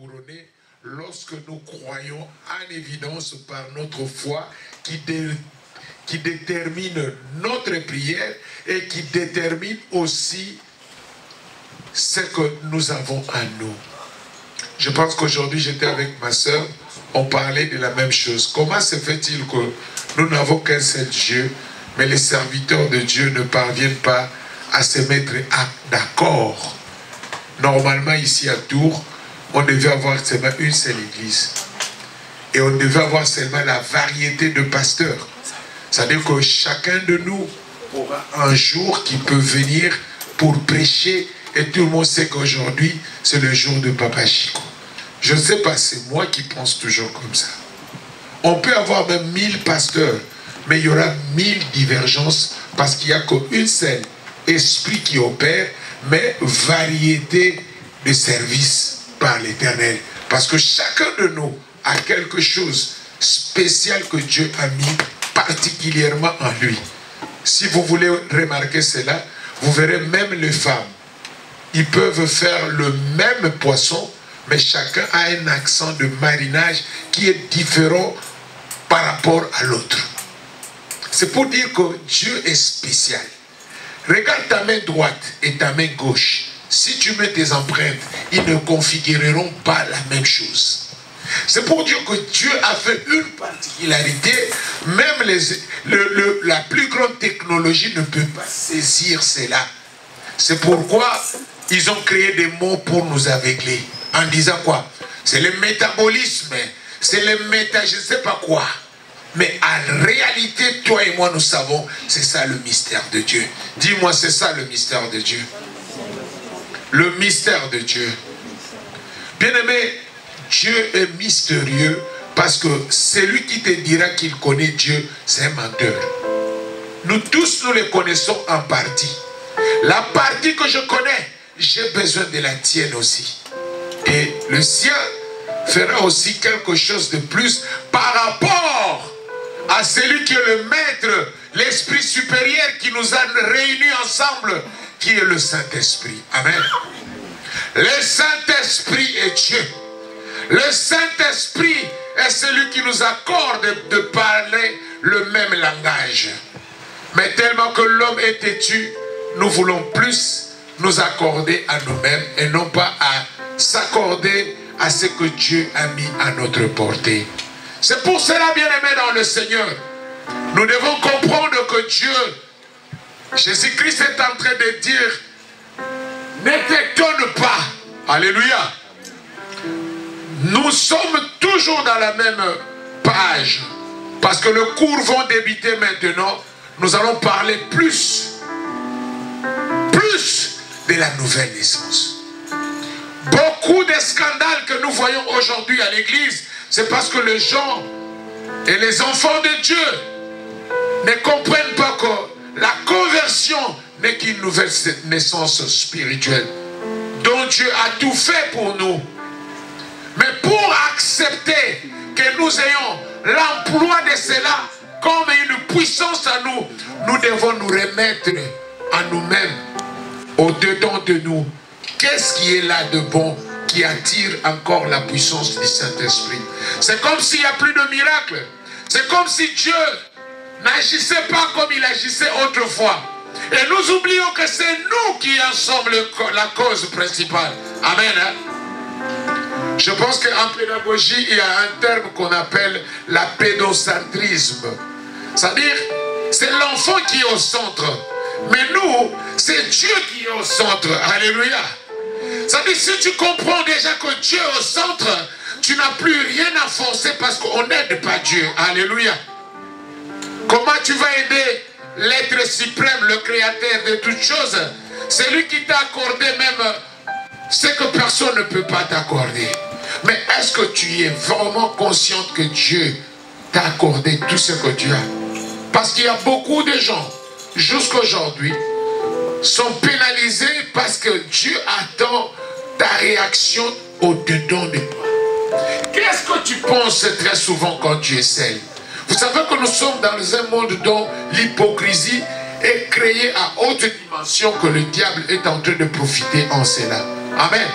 couronner lorsque nous croyons en évidence par notre foi qui détermine notre prière et qui détermine aussi ce que nous avons en nous. Je pense qu'aujourd'hui, j'étais avec ma soeur, on parlait de la même chose. Comment se fait-il que nous n'avons qu'un seul Dieu, mais les serviteurs de Dieu ne parviennent pas à se mettre d'accord? Normalement, ici à Tours, on devait avoir seulement une seule église. Et on devait avoir seulement la variété de pasteurs. C'est-à-dire que chacun de nous aura un jour qui peut venir pour prêcher. Et tout le monde sait qu'aujourd'hui, c'est le jour de Papa Chico. Je ne sais pas, c'est moi qui pense toujours comme ça. On peut avoir même 1000 pasteurs, mais il y aura 1000 divergences parce qu'il n'y a qu'une seule esprit qui opère, mais variété de services par l'Éternel. Parce que chacun de nous a quelque chose spécial que Dieu a mis particulièrement en lui. Si vous voulez remarquer cela, vous verrez même les femmes. Ils peuvent faire le même poisson, mais chacun a un accent de marinage qui est différent par rapport à l'autre. C'est pour dire que Dieu est spécial. Regarde ta main droite et ta main gauche. Si tu mets tes empreintes, ils ne configureront pas la même chose. C'est pour dire que Dieu a fait une particularité, même la plus grande technologie ne peut pas saisir cela. C'est pourquoi ils ont créé des mots pour nous aveugler. En disant quoi? C'est le métabolisme, c'est le je ne sais pas quoi. Mais en réalité, toi et moi, nous savons, c'est ça le mystère de Dieu. Dis-moi, c'est ça le mystère de Dieu. Le mystère de Dieu. Bien-aimé, Dieu est mystérieux parce que celui qui te dira qu'il connaît Dieu, c'est un menteur. Nous tous, nous le connaissons en partie. La partie que je connais, j'ai besoin de la tienne aussi. Et le sien fera aussi quelque chose de plus par rapport à celui qui est le maître, l'esprit supérieur qui nous a réunis ensemble, qui est le Saint-Esprit. Amen. Le Saint-Esprit est Dieu. Le Saint-Esprit est celui qui nous accorde de parler le même langage. Mais tellement que l'homme est têtu, nous voulons plus nous accorder à nous-mêmes et non pas à s'accorder à ce que Dieu a mis à notre portée. C'est pour cela, bien-aimés dans le Seigneur, nous devons comprendre que Dieu, Jésus-Christ est en train de dire, ne t'étonne pas. Alléluia. Nous sommes toujours dans la même page. Parce que le cours va débuter maintenant. Nous allons parler plus de la nouvelle naissance. Beaucoup de scandales que nous voyons aujourd'hui à l'église, c'est parce que les gens et les enfants de Dieu ne comprennent pas que la conversion n'est qu'une nouvelle naissance spirituelle dont Dieu a tout fait pour nous. Mais pour accepter que nous ayons l'emploi de cela comme une puissance à nous, nous devons nous remettre à nous-mêmes, au-dedans de nous. Qu'est-ce qui est là de bon qui attire encore la puissance du Saint-Esprit? C'est comme s'il n'y a plus de miracle. C'est comme si Dieu n'agissait pas comme il agissait autrefois. Et nous oublions que c'est nous qui en sommes la cause principale. Amen. Hein? Je pense qu'en pédagogie, il y a un terme qu'on appelle la pédocentrisme. C'est-à-dire, c'est l'enfant qui est au centre. Mais nous, c'est Dieu qui est au centre. Alléluia. C'est-à-dire, si tu comprends déjà que Dieu est au centre, tu n'as plus rien à forcer parce qu'on n'aide pas Dieu. Alléluia. Comment tu vas aider l'être suprême, le créateur de toutes choses? C'est lui qui t'a accordé même ce que personne ne peut pas t'accorder. Mais est-ce que tu es vraiment consciente que Dieu t'a accordé tout ce que tu as? Parce qu'il y a beaucoup de gens, jusqu'aujourd'hui, sont pénalisés parce que Dieu attend ta réaction au-dedans de toi. Qu'est-ce que tu penses très souvent quand tu es seul? Vous savez que nous sommes dans un monde dont l'hypocrisie est créée à haute dimension, que le diable est en train de profiter en cela. Amen.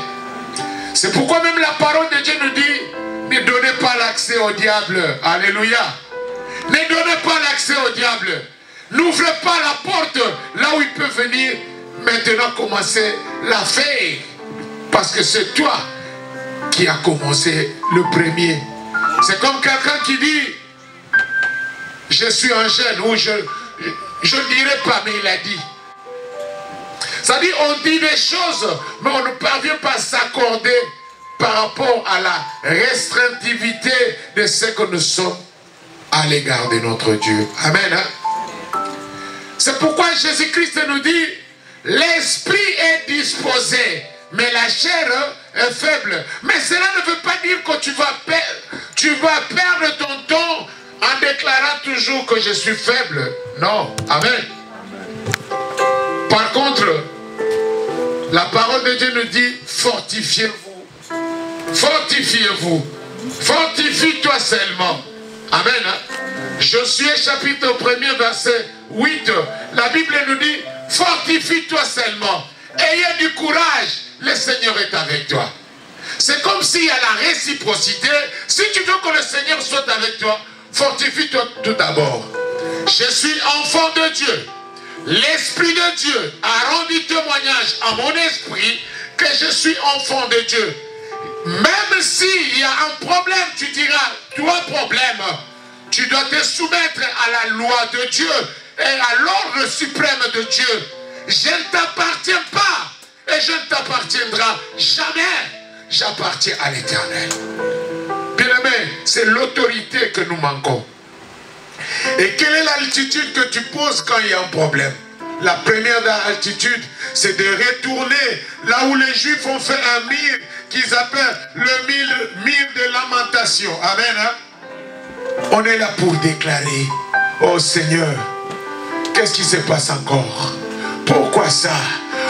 C'est pourquoi même la parole de Dieu nous dit, ne donnez pas l'accès au diable. Alléluia. Ne donnez pas l'accès au diable. N'ouvrez pas la porte là où il peut venir maintenant commencer l'affaire. Parce que c'est toi qui as commencé le premier. C'est comme quelqu'un qui dit, je suis un jeune, ou je ne dirai pas, mais il a dit. C'est-à-dire, on dit des choses, mais on ne parvient pas à s'accorder par rapport à la restrictivité de ce que nous sommes à l'égard de notre Dieu. Amen. Hein? C'est pourquoi Jésus-Christ nous dit, l'esprit est disposé, mais la chair est faible. Mais cela ne veut pas dire que tu vas perdre ton temps en déclarant toujours que je suis faible. Non. Amen. Par contre, la parole de Dieu nous dit, fortifiez-vous. Fortifiez-vous. Fortifie-toi seulement. Amen. Josué chapitre 1er verset 8. La Bible nous dit, fortifie-toi seulement. Ayez du courage. Le Seigneur est avec toi. C'est comme s'il y a la réciprocité. Si tu veux que le Seigneur soit avec toi, fortifie-toi tout d'abord. Je suis enfant de Dieu. L'Esprit de Dieu a rendu témoignage à mon esprit que je suis enfant de Dieu. Même s'il y a un problème, tu diras, toi problème, tu dois te soumettre à la loi de Dieu et à l'ordre suprême de Dieu. Je ne t'appartiens pas et je ne t'appartiendrai jamais. J'appartiens à l'Éternel. Bien-aimé, c'est l'autorité que nous manquons. Et quelle est l'altitude que tu poses quand il y a un problème? La première altitude, c'est de retourner là où les Juifs ont fait un mire qu'ils appellent le mire de lamentation. Amen. Hein? On est là pour déclarer, oh Seigneur, qu'est-ce qui se passe encore? Pourquoi ça?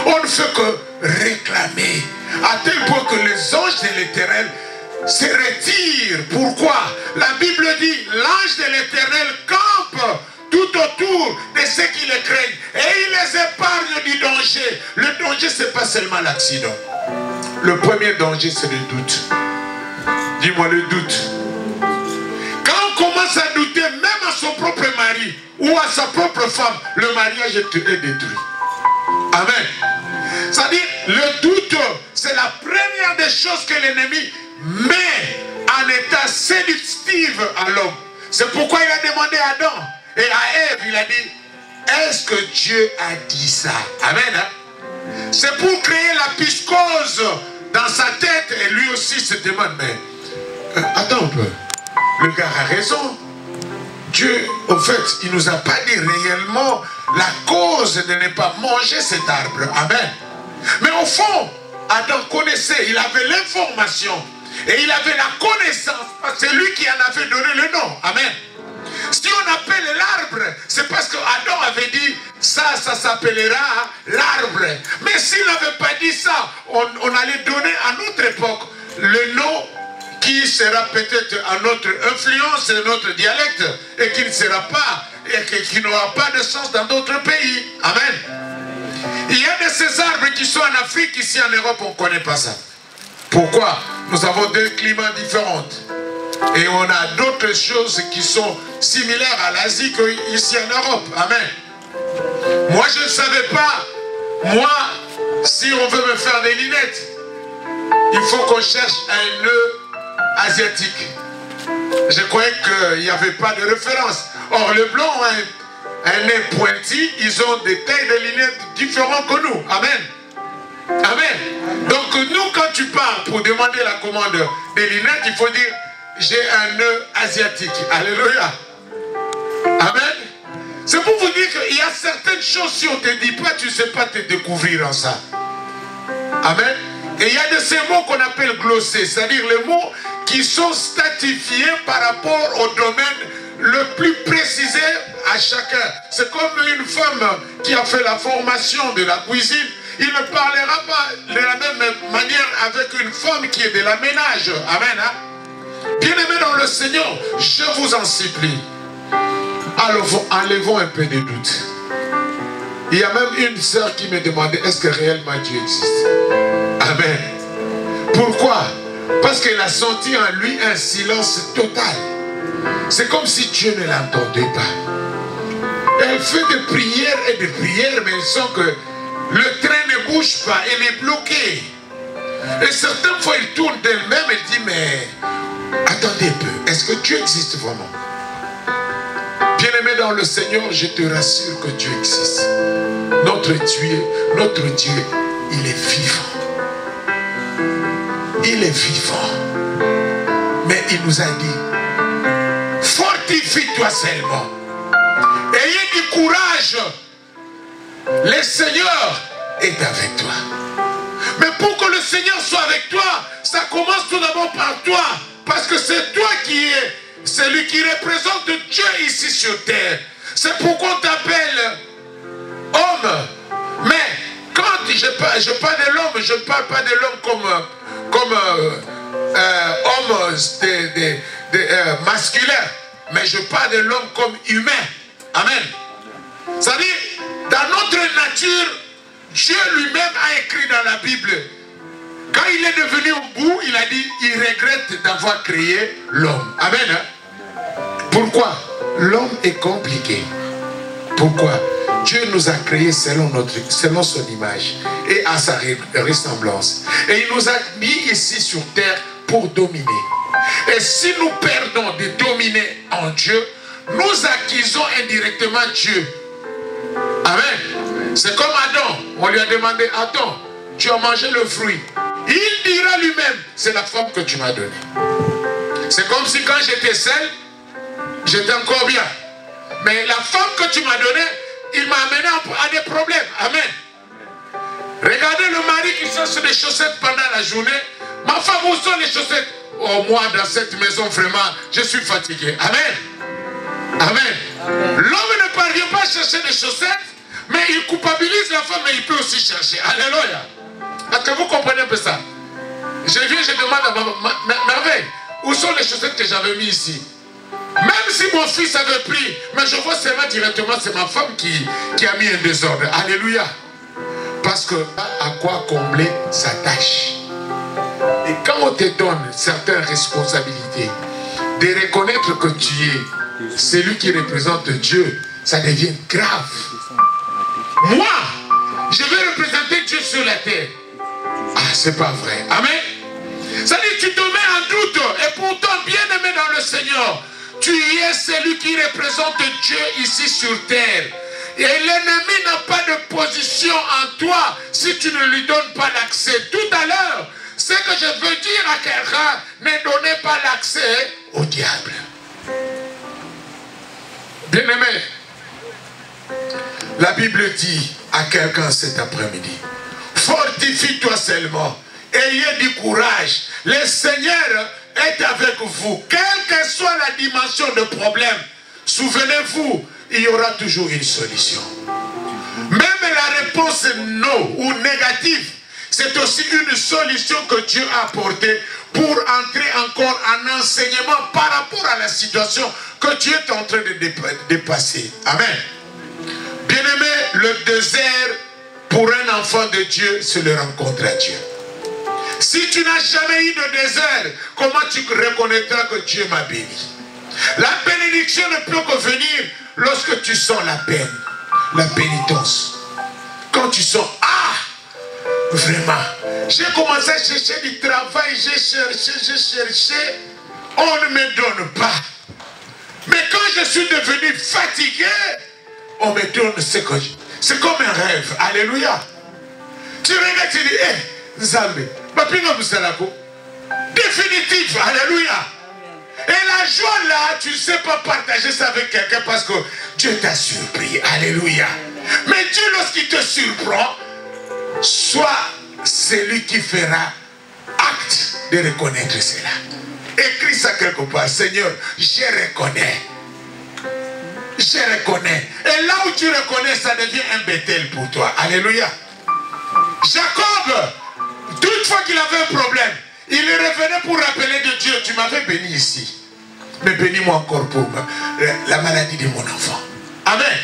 On ne fait que réclamer, à tel point que les anges de l'Éternel se retirent. Pourquoi? La Bible dit, l'ange de l'Éternel campe tout autour de ceux qui le craignent et il les épargne du danger. Le danger, ce n'est pas seulement l'accident. Le premier danger, c'est le doute. Dis-moi le doute. Quand on commence à douter, même à son propre mari ou à sa propre femme, le mariage est détruit. Amen. C'est-à-dire, le doute, c'est la première des choses que l'ennemi met en état séductif à l'homme. C'est pourquoi il a demandé à Adam et à Ève, il a dit, est-ce que Dieu a dit ça? Amen. Hein? C'est pour créer la psychose dans sa tête et lui aussi se demande, mais attends un peu, le gars a raison. Dieu, en fait, il ne nous a pas dit réellement la cause de ne pas manger cet arbre. Amen. Mais au fond, Adam connaissait, il avait l'information et il avait la connaissance, parce que c'est lui qui en avait donné le nom. Amen. Si on appelle l'arbre, c'est parce que Adam avait dit, ça s'appellera l'arbre. Mais s'il n'avait pas dit ça, on allait donner à notre époque le nom qui sera peut-être à notre influence et notre dialecte, et qui ne sera pas, et qui n'aura pas de sens dans d'autres pays. Amen. Il y a de ces arbres qui sont en Afrique, ici en Europe, on ne connaît pas ça. Pourquoi? Nous avons deux climats différents. Et on a d'autres choses qui sont similaires à l'Asie qu'ici en Europe. Amen. Moi, je ne savais pas. Moi, si on veut me faire des lunettes, il faut qu'on cherche un nœud asiatique. Je croyais qu'il n'y avait pas de référence. Or, les Blancs ont un nez pointu. Ils ont des tailles de lunettes différentes que nous. Amen. Amen. Donc, nous, quand tu pars pour demander la commande des lunettes, il faut dire, j'ai un nœud asiatique. Alléluia. Amen. C'est pour vous dire qu'il y a certaines choses, si on ne te dit pas, tu ne sais pas te découvrir en ça. Amen. Et il y a de ces mots qu'on appelle glossés, c'est-à-dire les mots qui sont statifiés par rapport au domaine le plus précisé à chacun. C'est comme une femme qui a fait la formation de la cuisine. Il ne parlera pas de la même manière avec une femme qui est de la ménage. Amen. Hein? Bien-aimés dans le Seigneur, je vous en supplie, enlevons un peu de doute. Il y a même une sœur qui me demandait, est-ce que réellement Dieu existe? Amen. Pourquoi? Parce qu'elle a senti en lui un silence total. C'est comme si Dieu ne l'entendait pas. Elle fait des prières et des prières, mais elle sent que le train ne bouge pas, elle est bloquée. Et certaines fois, elle tourne d'elle-même et dit, mais attendez un peu, est-ce que Dieu existe vraiment? Bien-aimé dans le Seigneur, je te rassure que Dieu existe. Notre Dieu, il est vivant. Il est vivant. Mais il nous a dit, fortifie-toi seulement. Ayez du courage. Le Seigneur est avec toi. Mais pour que le Seigneur soit avec toi, ça commence tout d'abord par toi. Parce que c'est toi qui es celui qui représente Dieu ici sur terre. C'est pourquoi on t'appelle homme. Mais quand je parle de l'homme, je ne parle pas de l'homme comme homme masculin. Mais je parle de l'homme comme humain. Amen. C'est-à-dire, dans notre nature, Dieu lui-même a écrit dans la Bible. Quand il est devenu au bout, il a dit, il regrette d'avoir créé l'homme. Amen. Pourquoi? L'homme est compliqué. Pourquoi? Dieu nous a créés selon son image et à sa ressemblance. Et il nous a mis ici sur terre pour dominer. Et si nous perdons de dominer en Dieu, nous acquisons indirectement Dieu. Amen. C'est comme Adam. On lui a demandé, Adam, tu as mangé le fruit. Il dira lui-même, c'est la femme que tu m'as donnée. C'est comme si quand j'étais seul, j'étais encore bien. Mais la femme que tu m'as donnée, il m'a amené à des problèmes. Amen. Regardez le mari qui cherche des chaussettes pendant la journée. Ma femme, où sont les chaussettes? Oh, moi, dans cette maison, vraiment, je suis fatigué. Amen. Amen. L'homme ne parvient pas à chercher des chaussettes, mais il culpabilise la femme, mais il peut aussi chercher. Alléluia. Est-ce que vous comprenez un peu ça? Je viens, je demande à ma merveille, où sont les chaussettes que j'avais mis ici? Même si mon fils avait pris, mais je vois seulement directement, c'est ma femme qui a mis un désordre. Alléluia. Parce que à quoi combler sa tâche. Et quand on te donne certaines responsabilités, de reconnaître que tu es celui qui représente Dieu, ça devient grave. Moi, je vais représenter Dieu sur la terre. Ah, c'est pas vrai. Amen. Ça dit, tu te mets en doute. Et pourtant, bien aimé dans le Seigneur, tu es celui qui représente Dieu ici sur terre. Et l'ennemi n'a pas de position en toi si tu ne lui donnes pas l'accès. Tout à l'heure, ce que je veux dire à quelqu'un, ne donnez pas l'accès au diable. Bien-aimé, la Bible dit à quelqu'un cet après-midi, fortifie-toi seulement, ayez du courage, le Seigneur est avec vous, quelle que soit la dimension de problème. Souvenez-vous, il y aura toujours une solution. Même la réponse non ou négative, c'est aussi une solution que Dieu a apportée pour entrer encore en enseignement par rapport à la situation que Dieu est en train de dépasser. Amen. Bien-aimé, le désert pour un enfant de Dieu, c'est le rencontre à Dieu. Si tu n'as jamais eu de désert, comment tu reconnaîtras que Dieu m'a béni? La bénédiction ne peut que venir lorsque tu sens la peine, la pénitence. Quand tu sens, ah, vraiment, j'ai commencé à chercher du travail, j'ai cherché, on ne me donne pas. Mais quand je suis devenu fatigué, on me donne ce que j'ai. C'est comme un rêve. Alléluia. Tu regardes, tu dis, hé, Nzambe, définitif. Alléluia. Et la joie là, tu ne sais pas partager ça avec quelqu'un parce que Dieu t'a surpris. Alléluia. Mais Dieu, lorsqu'il te surprend, sois celui qui fera acte de reconnaître cela. Écris ça quelque part. Seigneur, je reconnais. Je reconnais. Et là où tu reconnais, ça devient un Bethel pour toi. Alléluia. Jacob, toute fois qu'il avait un problème, il revenait pour rappeler de Dieu, tu m'avais béni ici. Mais bénis-moi encore pour la maladie de mon enfant. Amen.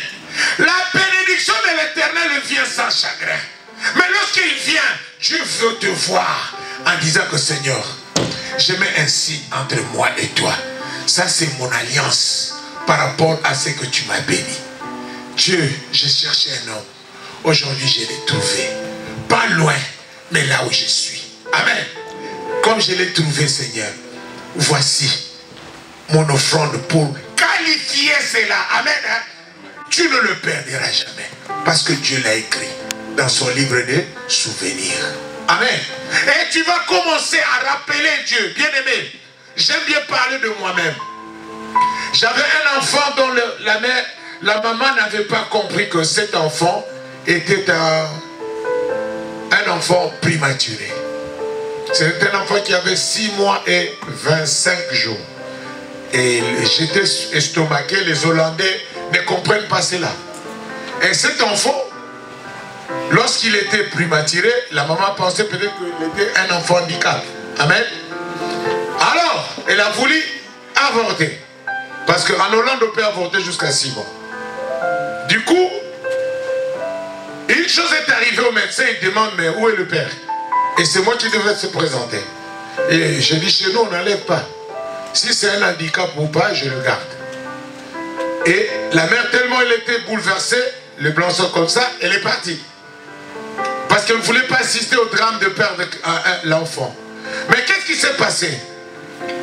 La bénédiction de l'Éternel vient sans chagrin. Mais lorsqu'il vient, Dieu veut te voir en en disant que Seigneur, je mets un signe entre moi et toi. Ça c'est mon alliance par rapport à ce que tu m'as béni. Dieu, je cherchais un homme. Aujourd'hui je l'ai trouvé. Pas loin, mais là où je suis. Amen. Comme je l'ai trouvé, Seigneur, voici mon offrande pour qualifier cela. Amen. Tu ne le perdras jamais. Parce que Dieu l'a écrit dans son livre de souvenirs. Amen. Et tu vas commencer à rappeler Dieu. Bien aimé, j'aime bien parler de moi-même. J'avais un enfant dont la maman n'avait pas compris que cet enfant était un enfant prématuré. C'était un enfant qui avait 6 mois et 25 jours. Et j'étais estomaqué, les Hollandais ne comprennent pas cela. Et cet enfant, lorsqu'il était prématuré, la maman pensait peut-être qu'il était un enfant handicap. Amen. Alors, elle a voulu avorter. Parce qu'en Hollande, on peut avorter jusqu'à 6 mois. Du coup, une chose est arrivée au médecin, il demande, mais où est le père? Et c'est moi qui devais se présenter. Et je dis, chez nous, on n'enlève pas. Si c'est un handicap ou pas, je le garde. Et la mère, tellement elle était bouleversée, les blancs sont comme ça, elle est partie. Parce qu'elle ne voulait pas assister au drame de perdre l'enfant. Mais qu'est-ce qui s'est passé?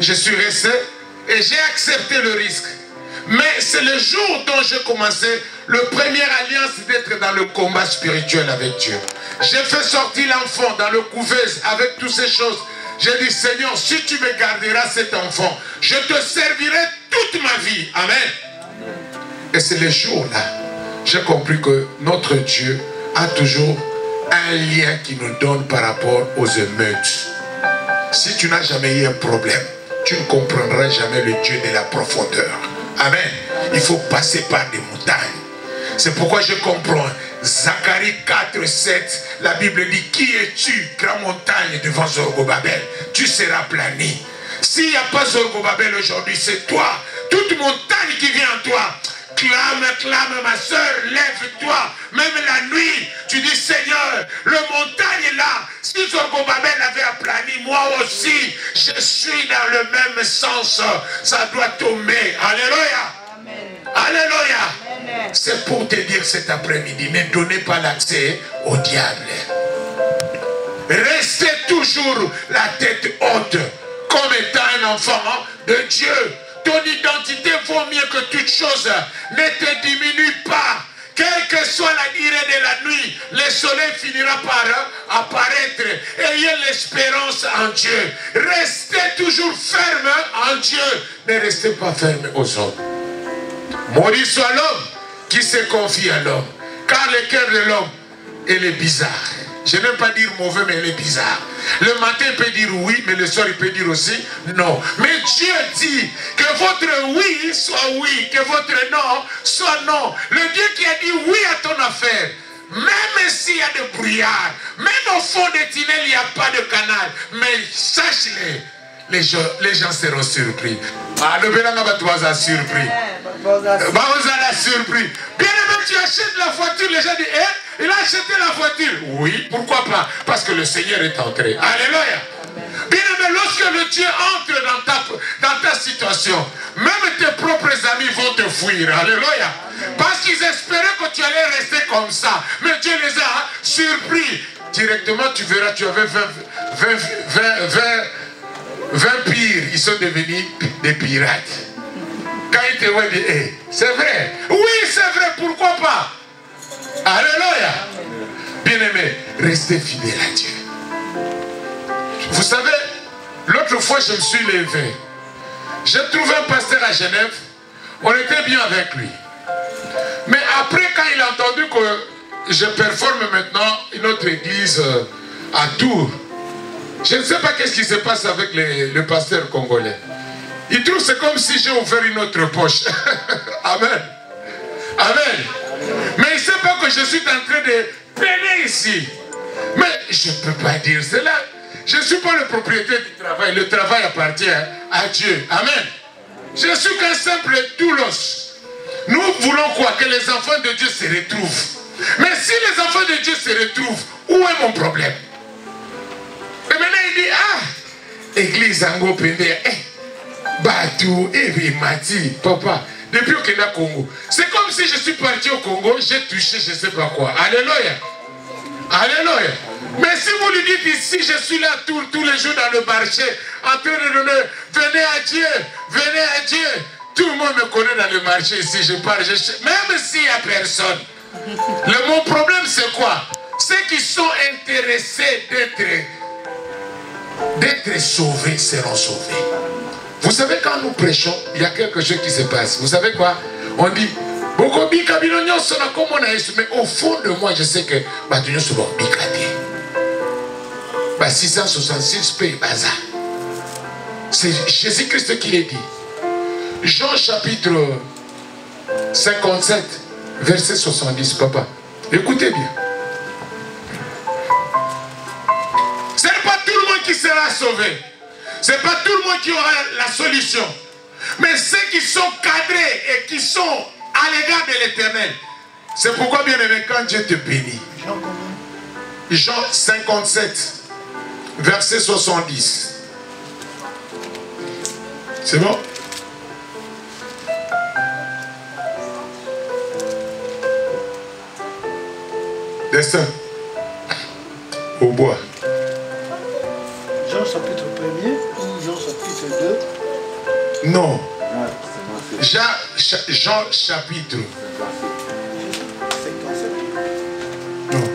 Je suis resté et j'ai accepté le risque. Mais c'est le jour dont j'ai commencé le premier alliance d'être dans le combat spirituel avec Dieu. J'ai fait sortir l'enfant dans le couveuse avec toutes ces choses. J'ai dit, Seigneur, si tu me garderas cet enfant, je te servirai toute ma vie. Amen. Et c'est le jour-là, j'ai compris que notre Dieu a toujours un lien qui nous donne par rapport aux émeutes. Si tu n'as jamais eu un problème, tu ne comprendras jamais le Dieu de la profondeur. Amen. Il faut passer par des montagnes. C'est pourquoi je comprends. Zacharie 4, 7, la Bible dit, qui es-tu, grande montagne devant Zorobabel? Tu seras plani. S'il n'y a pas Zorobabel aujourd'hui, c'est toi. Toute montagne qui vient en toi. Clame, clame, ma soeur, lève-toi. Même la nuit, tu dis, Seigneur, le montagne est là. Si Zorobabel avait aplani, moi aussi, je suis dans le même sens. Ça doit tomber. Alléluia. Alléluia. C'est pour te dire cet après-midi, ne donnez pas l'accès au diable. Restez toujours la tête haute, comme étant un enfant de Dieu. Ton identité vaut mieux que toute chose. Ne te diminue pas. Quelle que soit la durée de la nuit, le soleil finira par apparaître. Ayez l'espérance en Dieu. Restez toujours ferme en Dieu. Ne restez pas ferme aux hommes. Maudit soit l'homme qui se confie à l'homme. Car le cœur de l'homme, il est bizarre. Je n'aime pas dire mauvais, mais il est bizarre. Le matin, il peut dire oui, mais le soir, il peut dire aussi non. Mais Dieu dit que votre oui soit oui, que votre non soit non. Le Dieu qui a dit oui à ton affaire, même s'il y a de brouillard, même au fond des tunnels, il n'y a pas de canal, mais sache-le, les gens seront surpris. Ah, le Bénin va être surpris. Surpris. Bien aimé, tu achètes la voiture, les gens disent, eh, il a acheté la voiture. Oui, pourquoi pas? Parce que le Seigneur est entré. Alléluia. Bien aimé, lorsque le Dieu entre dans ta situation, même tes propres amis vont te fuir. Alléluia. Parce qu'ils espéraient que tu allais rester comme ça. Mais Dieu les a surpris. Directement, tu verras, tu avais 20 pires. Ils sont devenus des pirates. Quand ils te voient, ils disent, hey, c'est vrai. Oui, c'est vrai, pourquoi pas? Alléluia. Bien-aimé, restez fidèles à Dieu. Vous savez, l'autre fois, je me suis levé. J'ai trouvé un pasteur à Genève. On était bien avec lui. Mais après, quand il a entendu que je performe maintenant une autre église à Tours, je ne sais pas qu'est-ce qui se passe avec le pasteur congolais. Il trouve que c'est comme si j'ai ouvert une autre poche. Amen. Amen. Mais il ne sait pas que je suis en train de peiner ici. Mais je ne peux pas dire cela. Je ne suis pas le propriétaire du travail. Le travail appartient à Dieu. Amen. Je suis qu'un simple doulos. Nous voulons quoi? Que les enfants de Dieu se retrouvent. Mais si les enfants de Dieu se retrouvent, où est mon problème? Et maintenant il dit, église Ango Pende, Batou, Mati, papa, depuis au Kenya Congo. C'est comme si je suis parti au Congo, j'ai touché je ne sais pas quoi. Alléluia. Alléluia. Mais si vous lui dites ici, je suis là tous les jours dans le marché, en train de donner, venez à Dieu, venez à Dieu. Tout le monde me connaît dans le marché ici, je parle, même s'il n'y a personne. Mon problème c'est quoi? Ceux qui sont intéressés d'être sauvés seront sauvés. Vous savez, quand nous prêchons, il y a quelque chose qui se passe. Vous savez quoi? On dit, mais au fond de moi, je sais que 666 pays, c'est Jésus-Christ qui l'a dit. Jean chapitre 57, verset 70, papa. Écoutez bien. Ce n'est pas tout le monde qui sera sauvé. Ce n'est pas tout le monde qui aura la solution. Mais ceux qui sont cadrés et qui sont à l'égard de l'Éternel. C'est pourquoi, bien aimé, quand Dieu te bénit. Jean 57, verset 70. C'est bon? Destin. Au bois. Jean chapitre 1er ou Jean chapitre 2? Non. Jean chapitre. Non.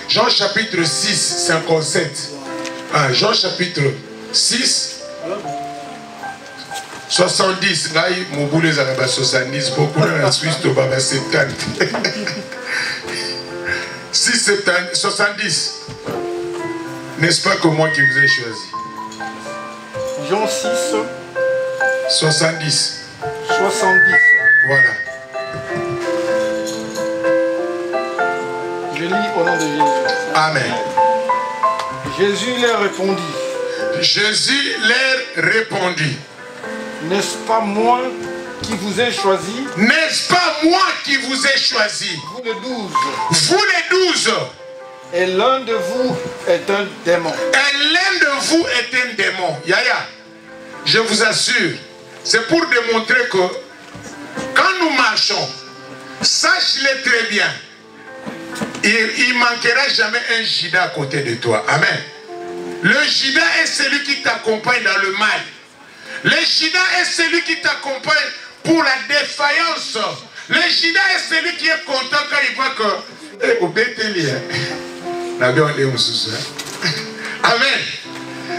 Jean chapitre 6, 57. Ah, Jean chapitre 6, 70. Là, mon boulet est 70. Beaucoup dans la Suisse, tu vas 70. 6, 70. N'est-ce pas que moi qui vous ai choisi? Jean 6, 70. 70. Voilà. Je lis au nom de Jésus. Amen. Jésus leur répondit. Jésus leur répondit. N'est-ce pas moi qui vous ai choisi? N'est-ce pas moi qui vous ai choisi? Vous les 12. Vous les 12. Et l'un de vous est un démon. Et l'un de vous est un démon. Yaya, je vous assure, c'est pour démontrer que quand nous marchons, sache-le très bien, il ne manquera jamais un Jida à côté de toi. Amen. Le Jida est celui qui t'accompagne dans le mal. Le Jida est celui qui t'accompagne pour la défaillance. Le Jida est celui qui est content quand il voit que... Amen.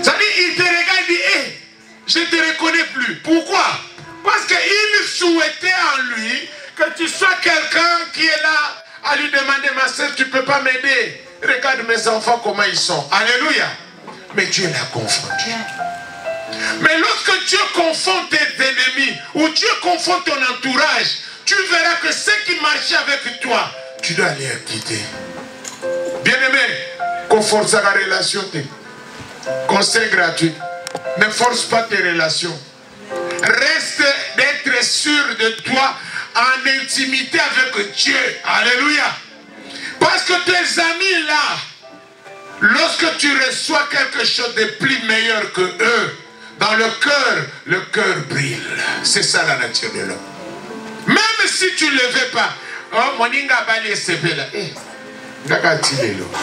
Ça dit, il te regarde et dit, hey, je ne te reconnais plus. Pourquoi? Parce qu'il souhaitait en lui que tu sois quelqu'un qui est là à lui demander, ma soeur, tu ne peux pas m'aider. Regarde mes enfants comment ils sont. Alléluia. Mais Dieu l'a confondu. Mais lorsque Dieu confond tes ennemis ou Dieu confond ton entourage, tu verras que ceux qui marchaient avec toi, tu dois les quitter. Bien-aimé, conforte la relation. Conseil gratuit. Ne force pas tes relations. Reste d'être sûr de toi en intimité avec Dieu. Alléluia. Parce que tes amis là, lorsque tu reçois quelque chose de plus meilleur que eux, dans le cœur brille. C'est ça la nature de l'homme. Même si tu ne le veux pas, oh, moninga bali SCP là.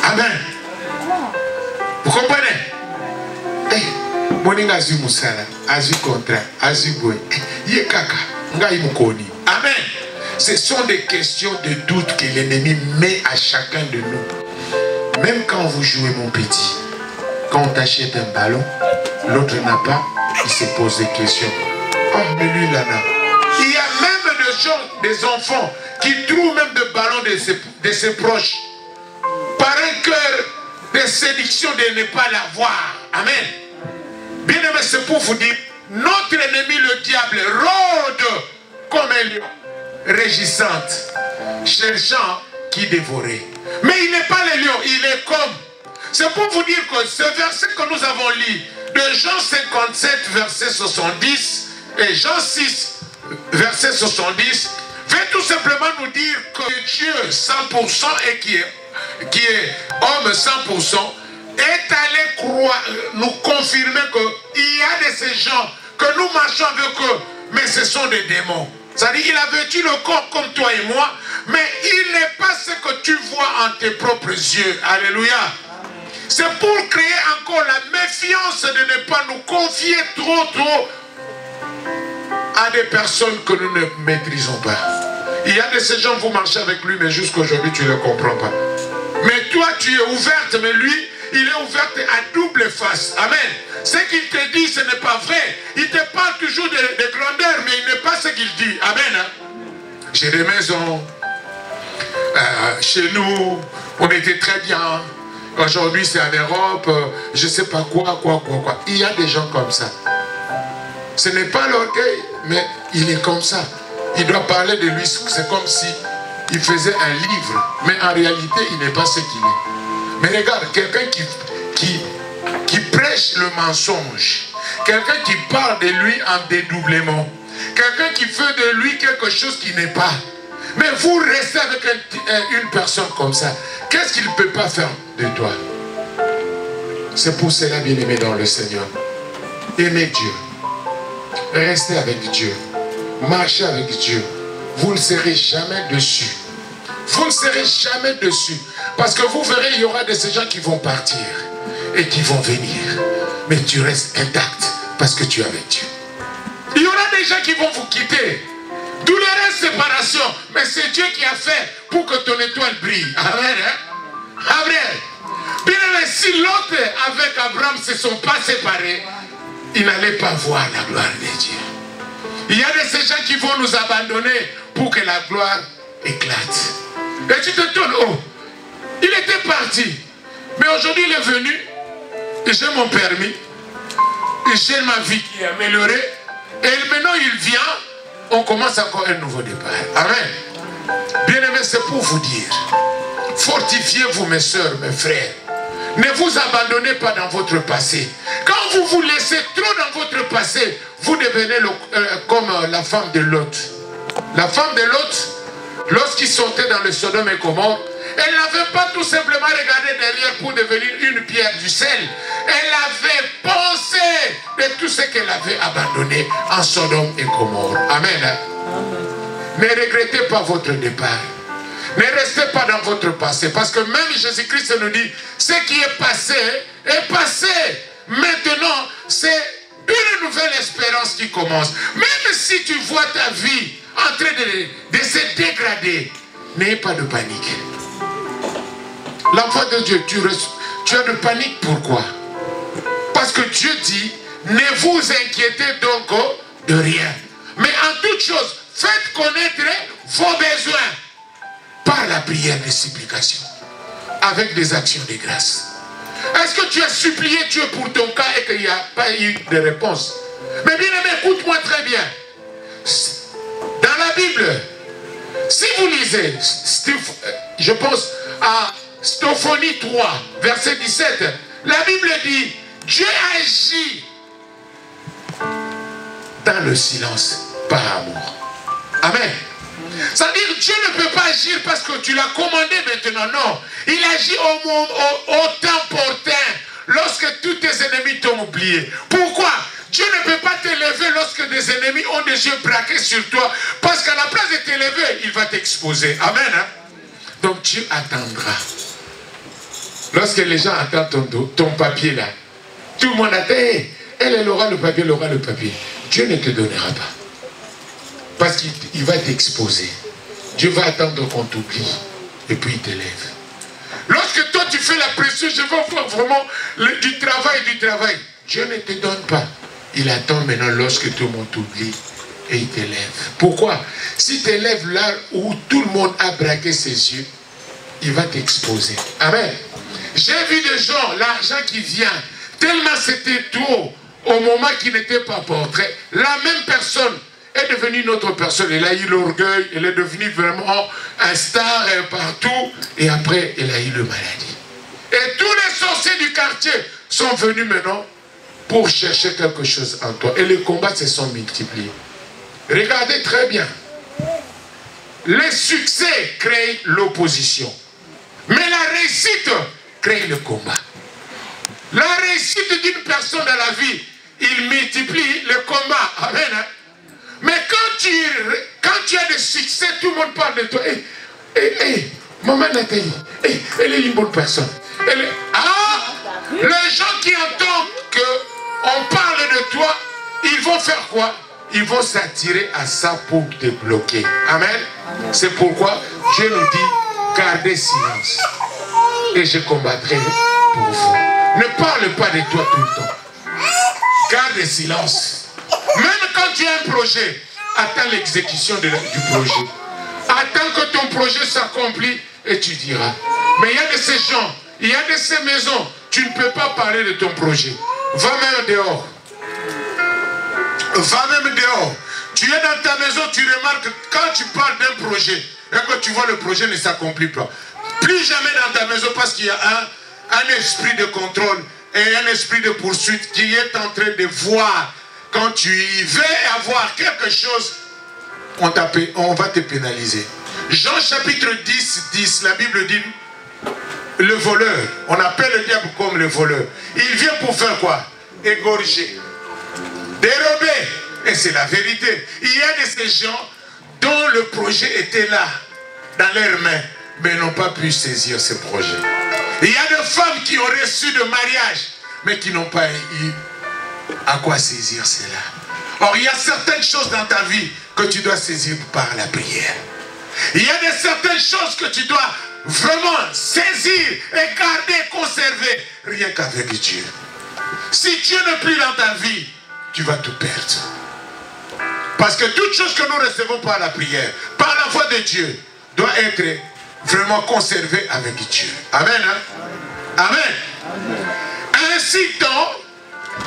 Amen. Vous comprenez? Moninga azu musala, azu contrat, azu boy. Yekaka, ngai mukoni. Amen. Ce sont des questions de doute que l'ennemi met à chacun de nous. Même quand vous jouez mon petit, quand on t'achète un ballon, l'autre n'a pas, il se pose des questions. Oh, mais lui là, là. Il y a même des gens, des enfants, qui trouvent même des ballons de ses proches. Par un cœur de séduction de ne pas l'avoir. Amen. Bien aimé, c'est pour vous dire, notre ennemi le diable rôde comme un lion, régissante, cherchant qui dévorer. Mais il n'est pas le lion, il est comme. C'est pour vous dire que ce verset que nous avons lu, de Jean 57, verset 70, et Jean 6, verset 70, veut tout simplement nous dire que Dieu 100% et qui est homme 100%, est allé nous confirmer qu'il y a de ces gens que nous marchons avec eux, mais ce sont des démons. C'est-à-dire qu'il a vêtu le corps comme toi et moi, mais il n'est pas ce que tu vois en tes propres yeux. Alléluia. C'est pour créer encore la méfiance de ne pas nous confier trop à des personnes que nous ne maîtrisons pas. Il y a de ces gens, vous marchez avec lui, mais jusqu'à aujourd'hui, tu ne le comprends pas. Mais toi, tu es ouverte, mais lui, il est ouvert à double face. Amen. Ce qu'il te dit, ce n'est pas vrai. Il te parle toujours de grandeur, mais il n'est pas ce qu'il dit. Amen. J'ai des maisons. Chez nous, on était très bien. Aujourd'hui, c'est en Europe. Je ne sais pas quoi. Il y a des gens comme ça. Ce n'est pas l'orgueil, mais il est comme ça. Il doit parler de lui. C'est comme si il faisait un livre. Mais en réalité, il n'est pas ce qu'il est. Mais regarde, quelqu'un qui prêche le mensonge, quelqu'un qui parle de lui en dédoublement, quelqu'un qui fait de lui quelque chose qui n'est pas. Mais vous restez avec une personne comme ça, qu'est-ce qu'il ne peut pas faire de toi? C'est pour cela, bien-aimé dans le Seigneur, aimez Dieu, restez avec Dieu, marchez avec Dieu, vous ne serez jamais dessus. Vous ne serez jamais dessus. Parce que vous verrez, il y aura de ces gens qui vont partir et qui vont venir. Mais tu restes intact parce que tu es avec Dieu. Il y aura des gens qui vont vous quitter. Douloureuse séparation. Mais c'est Dieu qui a fait pour que ton étoile brille. Amen. Amen. Bien aimé, si l'autre avec Abraham ne se sont pas séparés, ils n'allaient pas voir la gloire de Dieu. Il y a de ces gens qui vont nous abandonner pour que la gloire éclate. Et tu te tournes, oh, il était parti. Mais aujourd'hui, il est venu. Et j'ai mon permis. Et j'ai ma vie qui est améliorée. Et maintenant, il vient. On commence encore un nouveau départ. Amen. Bien-aimés, c'est pour vous dire. Fortifiez-vous, mes soeurs, mes frères. Ne vous abandonnez pas dans votre passé. Quand vous vous laissez trop dans votre passé, vous devenez comme la femme de Lot. La femme de Lot, lorsqu'il sautait dans le Sodome et Gomorrhe, elle n'avait pas tout simplement regardé derrière pour devenir une pierre du sel. Elle avait pensé de tout ce qu'elle avait abandonné en Sodome et Gomorrhe. Amen. Amen. Ne regrettez pas votre départ. Ne restez pas dans votre passé. Parce que même Jésus-Christ nous dit, ce qui est passé est passé. Maintenant, c'est une nouvelle espérance qui commence. Même si tu vois ta vie en train de se dégrader, n'ayez pas de panique. L'enfant de Dieu, tu as de panique, pourquoi? Parce que Dieu dit, ne vous inquiétez donc de rien. Mais en toute chose, faites connaître vos besoins par la prière de supplication, avec des actions de grâce. Est-ce que tu as supplié Dieu pour ton cas et qu'il n'y a pas eu de réponse? Mais bien aimé, écoute-moi très bien. Dans la Bible, si vous lisez, je pense à Stophonie 3, verset 17, la Bible dit, Dieu agit dans le silence par amour. Amen. C'est-à-dire Dieu ne peut pas agir parce que tu l'as commandé maintenant, non. Il agit au temps opportun, lorsque tous tes ennemis t'ont oublié. Pourquoi? Dieu ne peut pas t'élever lorsque des ennemis ont des yeux braqués sur toi, parce qu'à la place de t'élever, il va t'exposer. Amen. Hein? Donc Dieu attendra. Lorsque les gens attendent ton papier là, tout le monde attend, elle aura le papier, elle aura le papier. Dieu ne te donnera pas. Parce qu'il va t'exposer. Dieu va attendre qu'on t'oublie. Et puis il t'élève. Lorsque toi tu fais la pression, je veux faire vraiment du travail. Dieu ne te donne pas. Il attend maintenant lorsque tout le monde t'oublie. Et il t'élève. Pourquoi? Si tu élèves là où tout le monde a braqué ses yeux, il va t'exposer. Amen. J'ai vu des gens, l'argent qui vient, tellement c'était trop, au moment qui n'était pas portrait, la même personne est devenue une autre personne. Elle a eu l'orgueil, elle est devenue vraiment un star partout, et après elle a eu le maladie. Et tous les sorciers du quartier sont venus maintenant pour chercher quelque chose en toi. Et les combats se sont multipliés. Regardez très bien. Les succès créent l'opposition. Mais la réussite crée le combat. La réussite d'une personne dans la vie, il multiplie le combat. Amen. Hein? Mais quand tu as des succès, tout le monde parle de toi. Maman Nathalie, elle est une bonne personne. Les gens qui entendent qu'on parle de toi, ils vont faire quoi? Ils vont s'attirer à ça pour te bloquer. Amen. C'est pourquoi Dieu nous dit, gardez silence. Et je combattrai pour vous. Ne parle pas de toi tout le temps. Garde silence. Même quand tu as un projet, attends l'exécution du projet. Attends que ton projet s'accomplit et tu diras. Mais il y a de ces gens, il y a de ces maisons, tu ne peux pas parler de ton projet. Va même dehors. Va même dehors. Tu es dans ta maison, tu remarques que quand tu parles d'un projet, et que tu vois le projet ne s'accomplit pas. Plus jamais dans ta maison parce qu'il y a un esprit de contrôle et un esprit de poursuite qui est en train de voir. Quand tu y veux avoir quelque chose, on va te pénaliser. Jean chapitre 10, la Bible dit, le voleur, on appelle le diable comme le voleur. Il vient pour faire quoi? Égorger, dérober. Et c'est la vérité. Il y a de ces gens dont le projet était là, dans leurs mains, mais n'ont pas pu saisir ce projet. Il y a des femmes qui ont reçu de mariage, mais qui n'ont pas eu à quoi saisir cela. Or, il y a certaines choses dans ta vie que tu dois saisir par la prière. Il y a certaines choses que tu dois vraiment saisir et garder, conserver, rien qu'avec Dieu. Si Dieu n'est plus dans ta vie, tu vas tout perdre. Parce que toute chose que nous recevons par la prière, par la voix de Dieu, doit être vraiment conservée avec Dieu. Amen. Hein? Amen. Ainsi donc,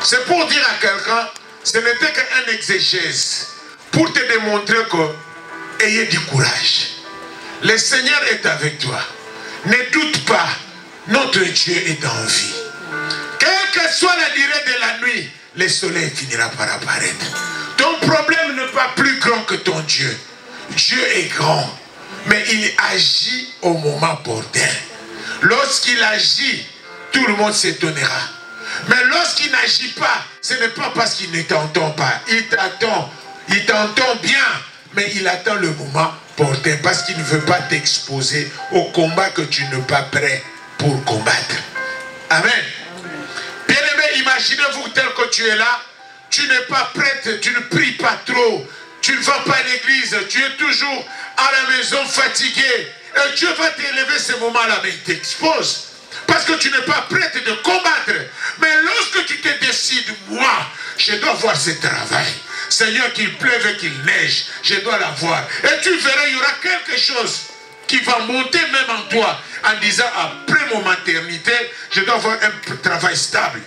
c'est pour dire à quelqu'un, ce n'était qu'un exégèse pour te démontrer que ayez du courage. Le Seigneur est avec toi. Ne doute pas, notre Dieu est en vie. Quelle que soit la durée de la nuit, le soleil finira par apparaître. Ton problème n'est pas plus grand que ton Dieu. Dieu est grand, mais il agit au moment opportun. Lorsqu'il agit, tout le monde s'étonnera. Mais lorsqu'il n'agit pas, ce n'est pas parce qu'il ne t'entend pas. Il t'entend bien, mais il attend le moment opportun parce qu'il ne veut pas t'exposer au combat que tu n'es pas prêt pour combattre. Amen. Bien-aimé, imaginez-vous tel que tu es là, tu n'es pas prête, tu ne pries pas trop, tu ne vas pas à l'église, tu es toujours à la maison fatigué. Et Dieu va t'élever ce moment-là, mais il t'expose. Parce que tu n'es pas prête de combattre. Mais lorsque tu te décides, moi, je dois voir ce travail. Seigneur, qu'il pleuve et qu'il neige, je dois l'avoir. Et tu verras, il y aura quelque chose qui va monter même en toi, en disant, après mon maternité, je dois avoir un travail stable.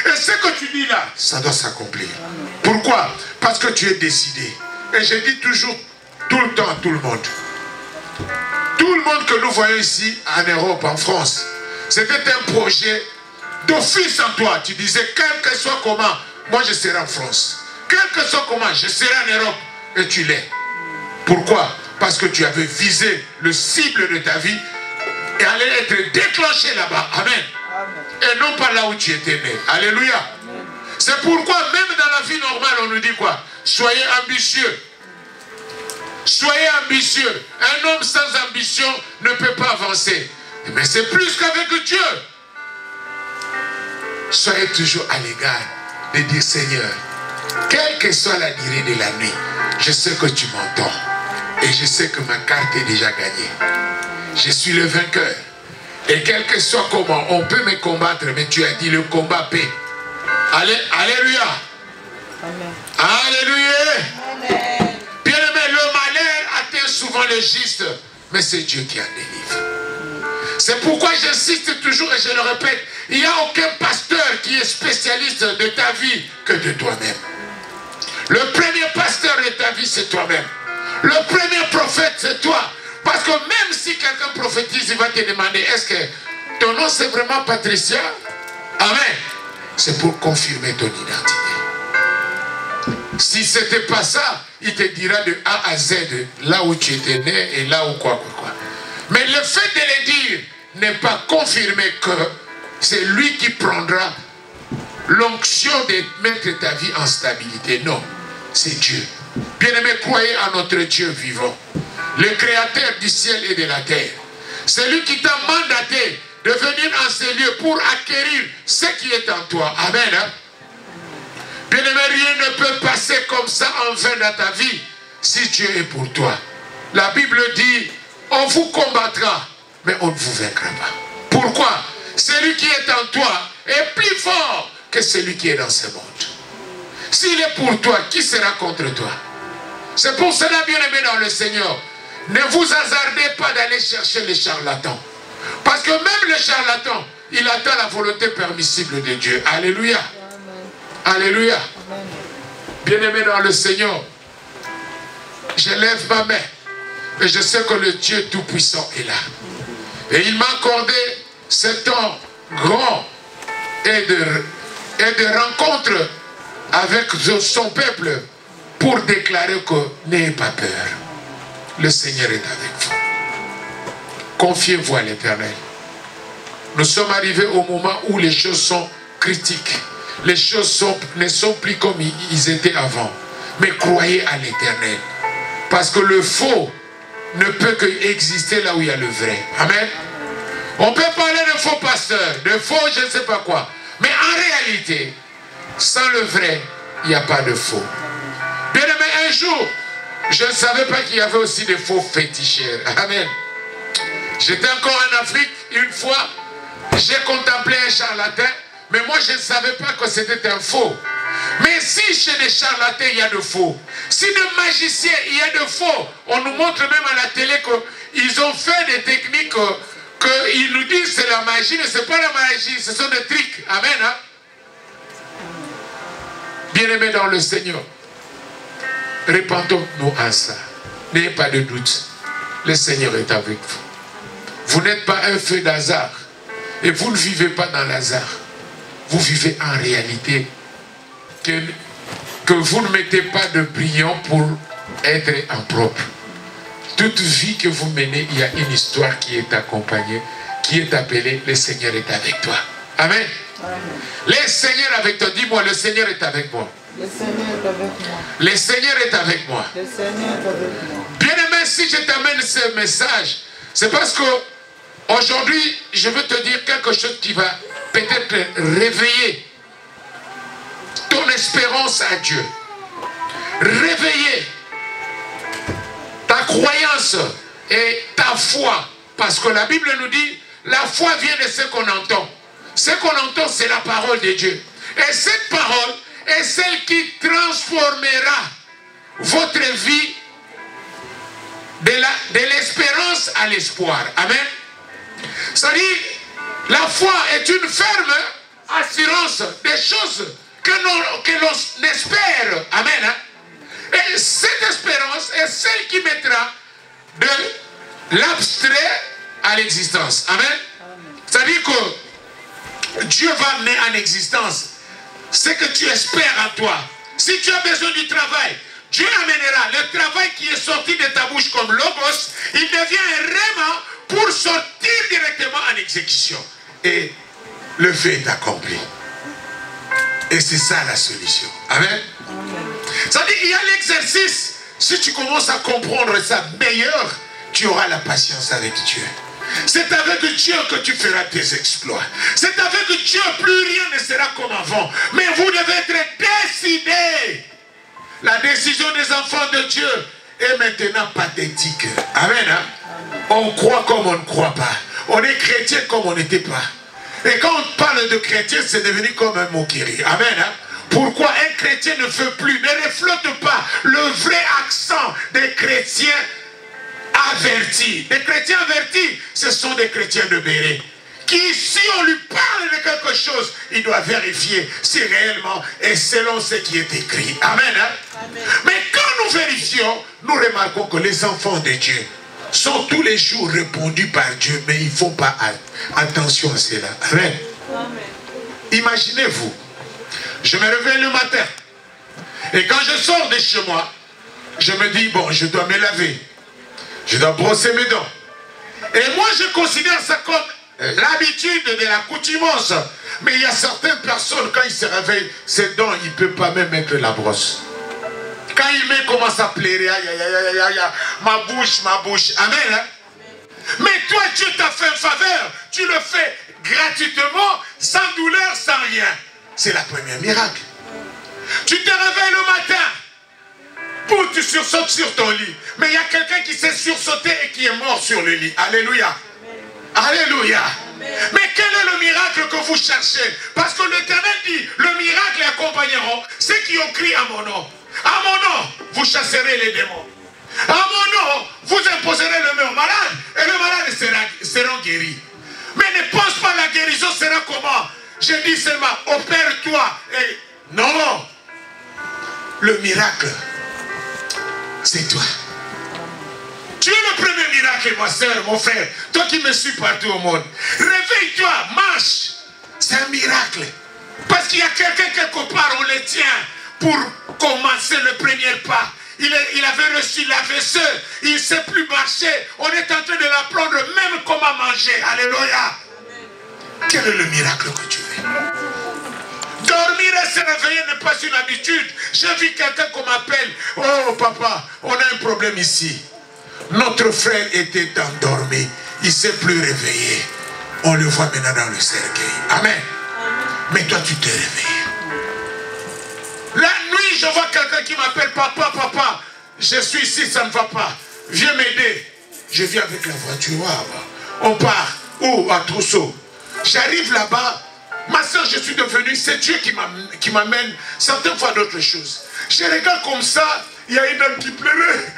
Et ce que tu dis là, ça doit s'accomplir. Pourquoi? Parce que tu es décidé. Et je dis toujours, tout le temps à tout le monde. Tout le monde que nous voyons ici, en Europe, en France, c'était un projet d'office en toi. Tu disais, quel que soit comment, moi je serai en France. Quel que soit comment, je serai en Europe. Et tu l'es. Pourquoi? Parce que tu avais visé le cible de ta vie et allait être déclenché là-bas. Amen. Et non pas là où tu étais né. Alléluia. C'est pourquoi même dans la vie normale, on nous dit quoi? Soyez ambitieux. Soyez ambitieux. Un homme sans ambition ne peut pas avancer. Mais c'est plus qu'avec Dieu. Soyez toujours à l'égard de dire, Seigneur, quelle que soit la durée de la nuit, je sais que tu m'entends. Et je sais que ma carte est déjà gagnée. Je suis le vainqueur. Et quel que soit comment, on peut me combattre, mais tu as dit le combat paix. Alléluia. Amen. Alléluia. Amen. Bien-aimé, le malheur atteint souvent le juste, mais c'est Dieu qui en délivre. C'est pourquoi j'insiste toujours et je le répète, il n'y a aucun pasteur qui est spécialiste de ta vie que de toi-même. Le premier pasteur de ta vie, c'est toi-même. Le premier prophète, c'est toi. Parce que même si quelqu'un prophétise, il va te demander, est-ce que ton nom c'est vraiment Patricia? Amen. C'est pour confirmer ton identité. Si ce n'était pas ça, il te dira de A à Z, là où tu étais né et là où quoi. Mais le fait de le dire n'est pas confirmé que c'est lui qui prendra l'onction de mettre ta vie en stabilité. Non, c'est Dieu. Bien-aimés, croyez en notre Dieu vivant, le créateur du ciel et de la terre. C'est lui qui t'a mandaté de venir en ces lieux pour acquérir ce qui est en toi. Amen. Hein? Bien-aimé, rien ne peut passer comme ça en vain dans ta vie si Dieu est pour toi. La Bible dit, on vous combattra, mais on ne vous vaincra pas. Pourquoi? Celui qui est en toi est plus fort que celui qui est dans ce monde. S'il est pour toi, qui sera contre toi? C'est pour cela, bien-aimé dans le Seigneur, ne vous hasardez pas d'aller chercher les charlatans. Parce que même le charlatan, il attend la volonté permissible de Dieu. Alléluia. Amen. Alléluia. Bien-aimé dans le Seigneur, je lève ma main et je sais que le Dieu Tout-Puissant est là. Et il m'a accordé ce temps grand et de rencontre avec son peuple pour déclarer que n'ayez pas peur. Le Seigneur est avec vous. Confiez-vous à l'Éternel. Nous sommes arrivés au moment où les choses sont critiques. Les choses ne sont plus comme ils étaient avant. Mais croyez à l'Éternel. Parce que le faux ne peut qu'exister là où il y a le vrai. Amen. On peut parler de faux pasteurs, de faux je ne sais pas quoi. Mais en réalité, sans le vrai, il n'y a pas de faux. Bien aimé, un jour, je ne savais pas qu'il y avait aussi des faux féticheurs. Amen. J'étais encore en Afrique, une fois, j'ai contemplé un charlatan, mais moi je ne savais pas que c'était un faux. Mais si chez les charlatans il y a de faux, si de magiciens il y a de faux, on nous montre même à la télé qu'ils ont fait des techniques qu'ils nous disent c'est la magie, mais ce n'est pas la magie, ce sont des trucs. Amen. Hein? Bien-aimés dans le Seigneur, répandons-nous à ça. N'ayez pas de doute, le Seigneur est avec vous. Vous n'êtes pas un feu d'hasard. Et vous ne vivez pas dans l'hasard. Vous vivez en réalité que vous ne mettez pas de brillant pour être en propre. Toute vie que vous menez, il y a une histoire qui est accompagnée, qui est appelée, le Seigneur est avec toi. Amen. Amen. Le Seigneur est avec toi. Dis-moi, le Seigneur est avec moi. Le Seigneur est avec moi. Le Seigneur est avec moi. Le Seigneur est avec moi. Bien-aimé, si je t'amène ce message, c'est parce que aujourd'hui, je veux te dire quelque chose qui va peut-être réveiller ton espérance à Dieu. Réveiller ta croyance et ta foi. Parce que la Bible nous dit, la foi vient de ce qu'on entend. Ce qu'on entend, c'est la parole de Dieu. Et cette parole est celle qui transformera votre vie de l'espérance à l'espoir. Amen. C'est-à-dire, la foi est une ferme assurance des choses que l'on espère. Amen. Hein? Et cette espérance est celle qui mettra de l'abstrait à l'existence. Amen. C'est-à-dire que Dieu va amener en existence ce que tu espères en toi. Si tu as besoin du travail, Dieu amènera le travail qui est sorti de ta bouche comme logos, il devient un rhéma pour sortir directement en exécution. Et le fait est accompli. Et c'est ça la solution. Amen. C'est-à-dire qu'il y a l'exercice. Si tu commences à comprendre ça meilleur, tu auras la patience avec Dieu. C'est avec Dieu que tu feras tes exploits. C'est avec Dieu, plus rien ne sera comme avant. Mais vous devez être décidés. La décision des enfants de Dieu est maintenant pathétique. Amen. Hein? On croit comme on ne croit pas. On est chrétien comme on n'était pas. Et quand on parle de chrétien, c'est devenu comme un moquerie. Amen. Hein? Pourquoi un chrétien ne reflète pas le vrai accent des chrétiens avertis. Les chrétiens avertis, ce sont des chrétiens de Béret. Qui, si on lui parle de quelque chose, il doit vérifier si réellement est selon ce qui est écrit. Amen. Hein? Amen. Mais quand nous vérifions, nous remarquons que les enfants de Dieu sont tous les jours répondus par Dieu, mais ils ne font pas attention à cela. Amen. Amen. Imaginez-vous, je me réveille le matin, et quand je sors de chez moi, je me dis, bon, je dois me laver, je dois brosser mes dents. Et moi, je considère ça comme l'habitude de l'accoutumance. Mais il y a certaines personnes, quand ils se réveillent, ses dents, il ne peut pas même mettre la brosse. Quand il commence à pleurer, aïe, aïe, aïe, aïe, aïe, ma bouche. Amen. Hein? Mais toi, Dieu t'a fait une faveur. Tu le fais gratuitement, sans douleur, sans rien. C'est la première miracle. Tu te réveilles le matin. Pour tu sursautes sur ton lit. Mais il y a quelqu'un qui s'est sursauté et qui est mort sur le lit. Alléluia. Alléluia. Mais quel est le miracle que vous cherchez? Parce que l'Éternel dit, le miracle accompagneront ceux qui ont crié à mon nom. À mon nom, vous chasserez les démons. À mon nom, vous imposerez le main au malade et le malade sera guéri. Mais ne pense pas la guérison sera comment? Je dis seulement, opère-toi. Et non. Le miracle, c'est toi. Tu es le premier miracle, ma soeur, mon frère. Toi qui me suis partout au monde. Réveille-toi, marche. C'est un miracle. Parce qu'il y a quelqu'un quelque part, on le tient pour commencer le premier pas. Il avait reçu l'AVC, il ne sait plus marcher. On est en train de l'apprendre même comment manger. Alléluia. Quel est le miracle que tu veux? Dormir et se réveiller n'est pas une habitude. J'ai vu quelqu'un qu'on m'appelle. Oh papa, on a un problème ici. Notre frère était endormi. Il ne s'est plus réveillé. On le voit maintenant dans le cercueil. Amen. Mais toi, tu t'es réveillé. La nuit, je vois quelqu'un qui m'appelle papa, papa. Je suis ici, ça ne va pas. Viens m'aider. Je viens avec la voiture. On part. Où? À Trousseau. J'arrive là-bas. Ma soeur, je suis devenu, c'est Dieu qui m'amène certaines fois d'autres choses. Je regarde comme ça, il y a une dame qui pleurait.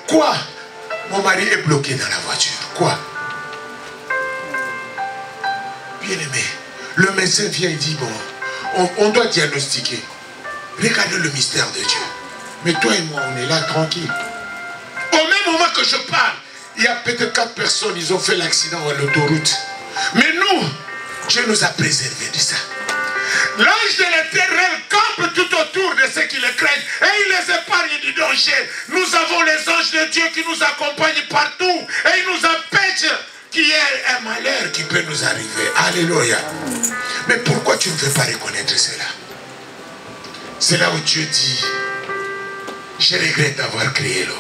Quoi? Mon mari est bloqué dans la voiture. Quoi? Bien aimé, le médecin vient et dit, bon, on doit diagnostiquer. Regardez le mystère de Dieu. Mais toi et moi, on est là tranquille. Au même moment que je parle, il y a peut-être 4 personnes, ils ont fait l'accident à l'autoroute. Mais nous, Dieu nous a préservés de ça. L'ange de l'Éternel campe tout autour de ceux qui le craignent et il les épargne du danger. Nous avons les anges de Dieu qui nous accompagnent partout et ils nous empêchent qu'il y ait un malheur qui peut nous arriver. Alléluia. Mais pourquoi tu ne veux pas reconnaître cela? C'est là où Dieu dit, je regrette d'avoir créé l'homme.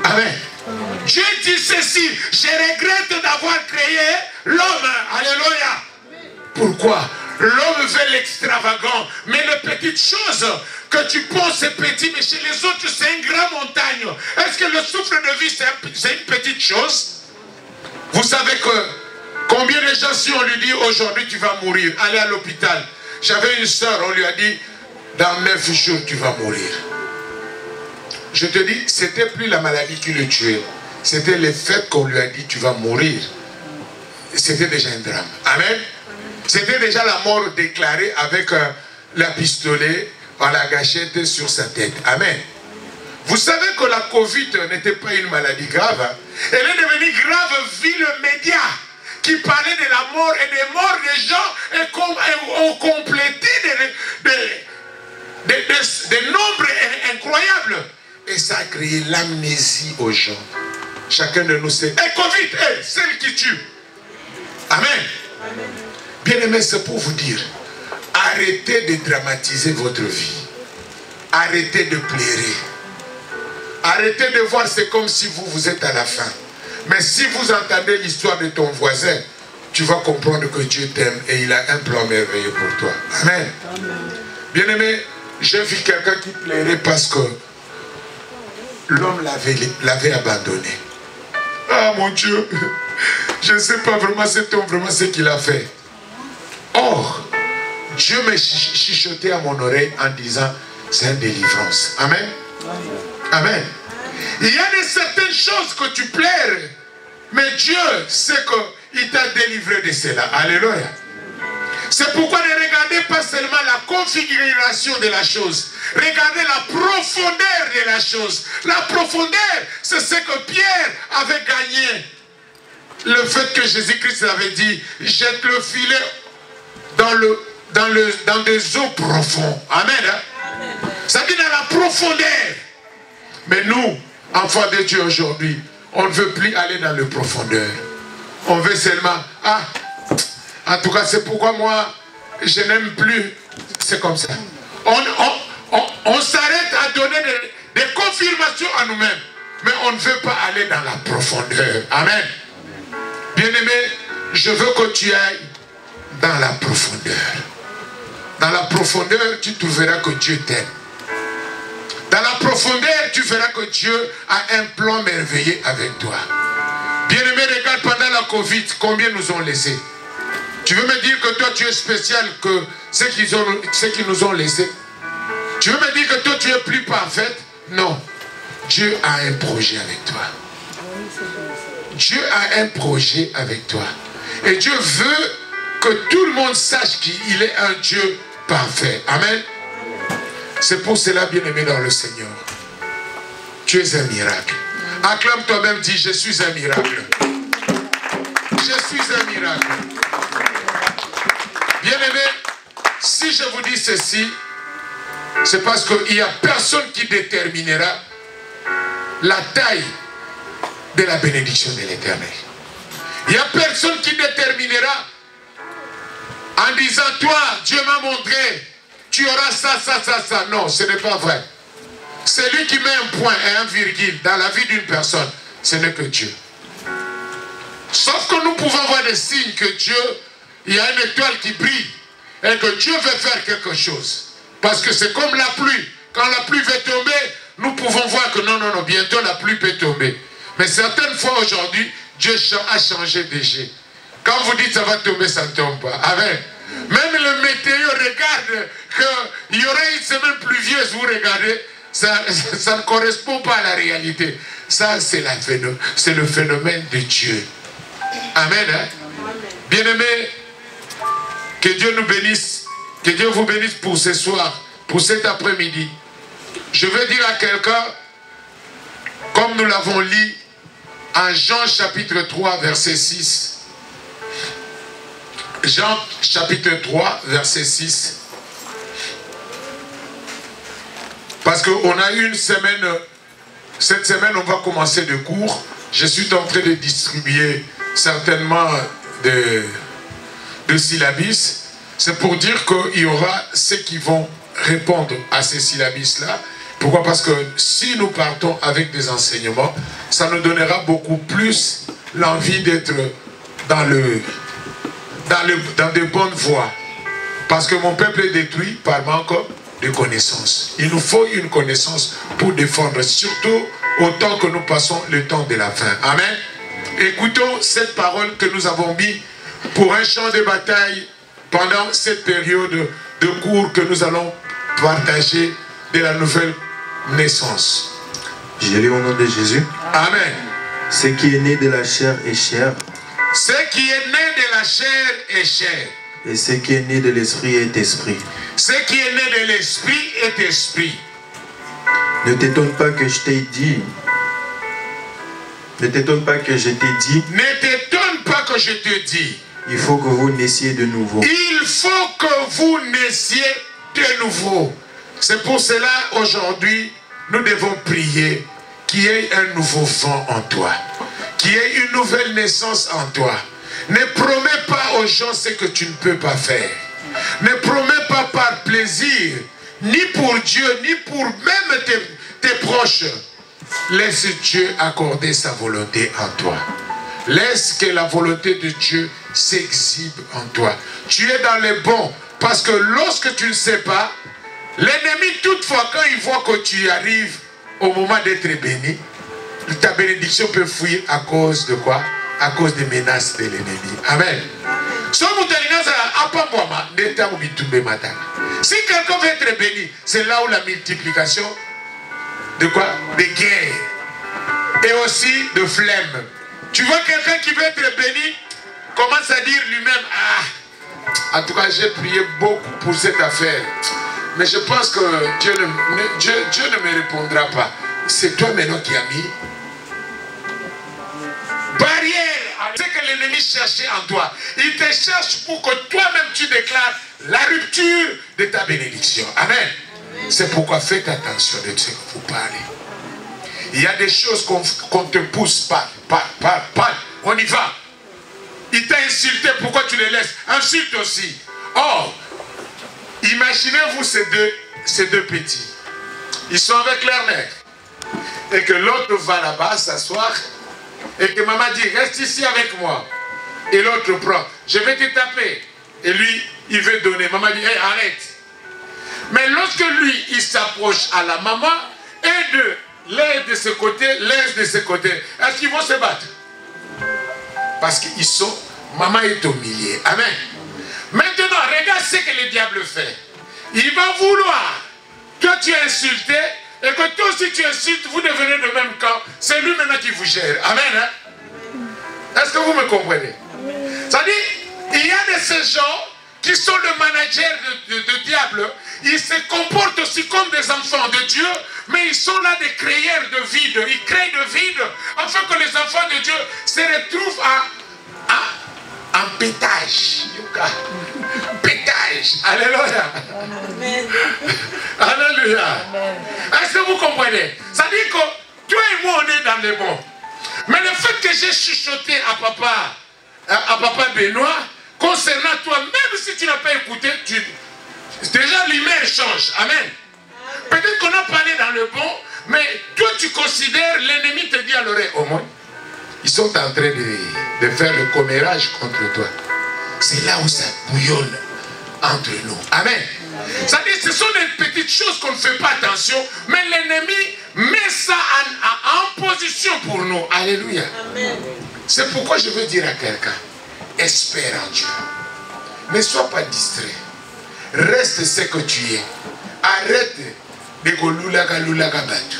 Amen. Dieu dit ceci, je regrette d'avoir créé l'homme. Alléluia. Pourquoi? L'homme veut l'extravagant, mais les petites choses que tu penses c'est petit, mais chez les autres c'est une grande montagne. Est-ce que le souffle de vie c'est une petite chose? Vous savez que combien de gens, si on lui dit aujourd'hui tu vas mourir, allez à l'hôpital. J'avais une soeur, on lui a dit dans 9 jours tu vas mourir. Je te dis, c'était plus la maladie qui le tuait. C'était le fait qu'on lui a dit tu vas mourir. C'était déjà un drame. Amen. C'était déjà la mort déclarée avec la pistolet en la gâchette sur sa tête. Amen. Vous savez que la Covid n'était pas une maladie grave. Hein? Elle est devenue grave vu le média qui parlait de la mort et des morts des gens et ont complété des nombres incroyables. Et ça a créé l'amnésie aux gens. Chacun de nous sait. Et Covid, celle qui tue. Amen. Bien aimé, c'est pour vous dire, arrêtez de dramatiser votre vie. Arrêtez de pleurer. Arrêtez de voir c'est comme si vous êtes à la fin. Mais si vous entendez l'histoire de ton voisin, tu vas comprendre que Dieu t'aime et il a un plan merveilleux pour toi. Amen. Bien aimé, j'ai vu quelqu'un qui pleurait parce que l'homme l'avait abandonné. Ah mon Dieu, je ne sais pas vraiment cet homme, vraiment ce qu'il a fait. Or, Dieu me chuchotait à mon oreille en disant, c'est une délivrance. Amen. Amen. Il y a de certaines choses que tu pleures, mais Dieu sait qu'il t'a délivré de cela. Alléluia. C'est pourquoi ne regardez pas seulement la configuration de la chose. Regardez la profondeur de la chose. La profondeur, c'est ce que Pierre avait gagné. Le fait que Jésus-Christ avait dit, jette le filet dans des eaux profondes. Amen. Hein? Ça dit dans la profondeur. Mais nous, enfants de Dieu aujourd'hui, on ne veut plus aller dans le profondeur. On veut seulement, ah, en tout cas, c'est pourquoi moi, je n'aime plus. C'est comme ça. On s'arrête à donner des confirmations à nous-mêmes. Mais on ne veut pas aller dans la profondeur. Amen. Bien-aimé, je veux que tu ailles dans la profondeur. Dans la profondeur, tu trouveras que Dieu t'aime. Dans la profondeur, tu verras que Dieu a un plan merveilleux avec toi. Bien-aimé, regarde pendant la Covid, combien nous ont laissés. Tu veux me dire que toi, tu es spécial que ceux qui nous ont laissés? Tu veux me dire que toi, tu es plus parfaite? Non. Dieu a un projet avec toi. Dieu a un projet avec toi. Et Dieu veut que tout le monde sache qu'il est un Dieu parfait. Amen. C'est pour cela, bien-aimé dans le Seigneur, tu es un miracle. Acclame toi-même, dis, je suis un miracle. Je suis un miracle. Bien-aimé, si je vous dis ceci, c'est parce qu'il n'y a personne qui déterminera la taille de la bénédiction de l'Éternel. Il n'y a personne qui déterminera en disant, toi, Dieu m'a montré, tu auras ça, ça, ça, ça. Non, ce n'est pas vrai. C'est lui qui met un point et un virgule dans la vie d'une personne. Ce n'est que Dieu. Sauf que nous pouvons voir des signes que Dieu, il y a une étoile qui brille et que Dieu veut faire quelque chose. Parce que c'est comme la pluie. Quand la pluie va tomber, nous pouvons voir que non, non, non, bientôt la pluie peut tomber. Mais certaines fois aujourd'hui, Dieu a changé de jet. Quand vous dites ça va tomber, ça ne tombe pas. Amen. Même le météo regarde qu'il y aurait une semaine pluvieuse, vous regardez, ça ne correspond pas à la réalité. Ça, c'est le phénomène de Dieu. Amen. Hein? Bien-aimés, que Dieu nous bénisse, que Dieu vous bénisse pour ce soir, pour cet après-midi. Je veux dire à quelqu'un, comme nous l'avons lu en Jean chapitre 3, verset 6. Jean chapitre 3, verset 6. Parce qu'on a eu une semaine, cette semaine on va commencer de cours. Je suis en train de distribuer certainement de syllabus. C'est pour dire qu'il y aura ceux qui vont répondre à ces syllabus-là. Pourquoi? Parce que si nous partons avec des enseignements, ça nous donnera beaucoup plus l'envie d'être dans de bonnes voies. Parce que mon peuple est détruit par manque de connaissances. Il nous faut une connaissance pour défendre, surtout au temps que nous passons le temps de la fin. Amen. Écoutons cette parole que nous avons mis pour un champ de bataille pendant cette période de cours que nous allons partager de la nouvelle naissance. Je lis au nom de Jésus. Amen. Ce qui est né de la chair est chair. Ce qui est né de la chair est chair. Et ce qui est né de l'esprit est esprit. Ce qui est né de l'esprit est esprit. Ne t'étonne pas que je t'ai dit. Ne t'étonne pas que je t'ai dit. Ne t'étonne pas que je te dis. Il faut que vous naissiez de nouveau. Il faut que vous naissiez de nouveau. C'est pour cela aujourd'hui nous devons prier qu'il y ait un nouveau vent en toi. Qu'il y ait une nouvelle naissance en toi. Ne promets pas aux gens ce que tu ne peux pas faire. Ne promets pas par plaisir, ni pour Dieu, ni pour même tes proches. Laisse Dieu accorder sa volonté en toi. Laisse que la volonté de Dieu s'exhibe en toi. Tu es dans les bons. Parce que lorsque tu ne sais pas, l'ennemi, toutefois, quand il voit que tu arrives au moment d'être béni, ta bénédiction peut fuir à cause de quoi? À cause des menaces de l'ennemi. Amen. Si quelqu'un veut être béni, c'est là où la multiplication de quoi? De guerre. Et aussi de flemme. Tu vois quelqu'un qui veut être béni, commence à dire lui-même, ah, en tout cas j'ai prié beaucoup pour cette affaire. Mais je pense que Dieu ne me répondra pas. C'est toi maintenant qui as mis barrière. C'est que l'ennemi cherchait en toi. Il te cherche pour que toi-même tu déclares la rupture de ta bénédiction. Amen. C'est pourquoi faites attention de ce que vous parlez. Il y a des choses qu'on te pousse pas. On y va. insulté, pourquoi tu les laisses? Insulte aussi. Or, imaginez-vous ces deux petits. Ils sont avec leur mère. Et que l'autre va là-bas s'asseoir. Et que maman dit, reste ici avec moi. Et l'autre prend, je vais te taper. Et lui, il veut donner. Maman dit, hey, arrête. Mais lorsque lui, il s'approche à la maman, et de l'un de ce côté, l'un de ce côté, est-ce qu'ils vont se battre? Parce qu'ils sont, maman est au milieu. Amen. Maintenant, regarde ce que le diable fait. Il va vouloir, toi tu es insulté, et que toi aussi tu insultes, vous devenez de même camp. C'est lui maintenant qui vous gère. Amen. Hein? Est-ce que vous me comprenez? C'est-à-dire, il y a de ces gens qui sont le manager de diable. Ils se comportent aussi comme des enfants de Dieu, mais ils sont là des créeurs de vide. Ils créent de vide afin que les enfants de Dieu se retrouvent en pétage. Pétage. Alléluia. Amen. Alléluia. Est-ce que vous comprenez? Ça dit que toi et moi on est dans les bons. Mais le fait que j'ai chuchoté à papa Benoît, concernant toi, même si tu n'as pas écouté, déjà l'humain change. Amen. Peut-être qu'on a parlé dans le bon, mais toi tu considères, l'ennemi te dit à l'oreille, au moins, ils sont en train de faire le commérage contre toi. C'est là où ça bouillonne entre nous. Amen. C'est-à-dire, ce sont des petites choses qu'on ne fait pas attention, mais l'ennemi met ça en position pour nous. Alléluia. C'est pourquoi je veux dire à quelqu'un, espère en Dieu. Ne sois pas distrait. Reste ce que tu es. Arrête de goloulaga batu.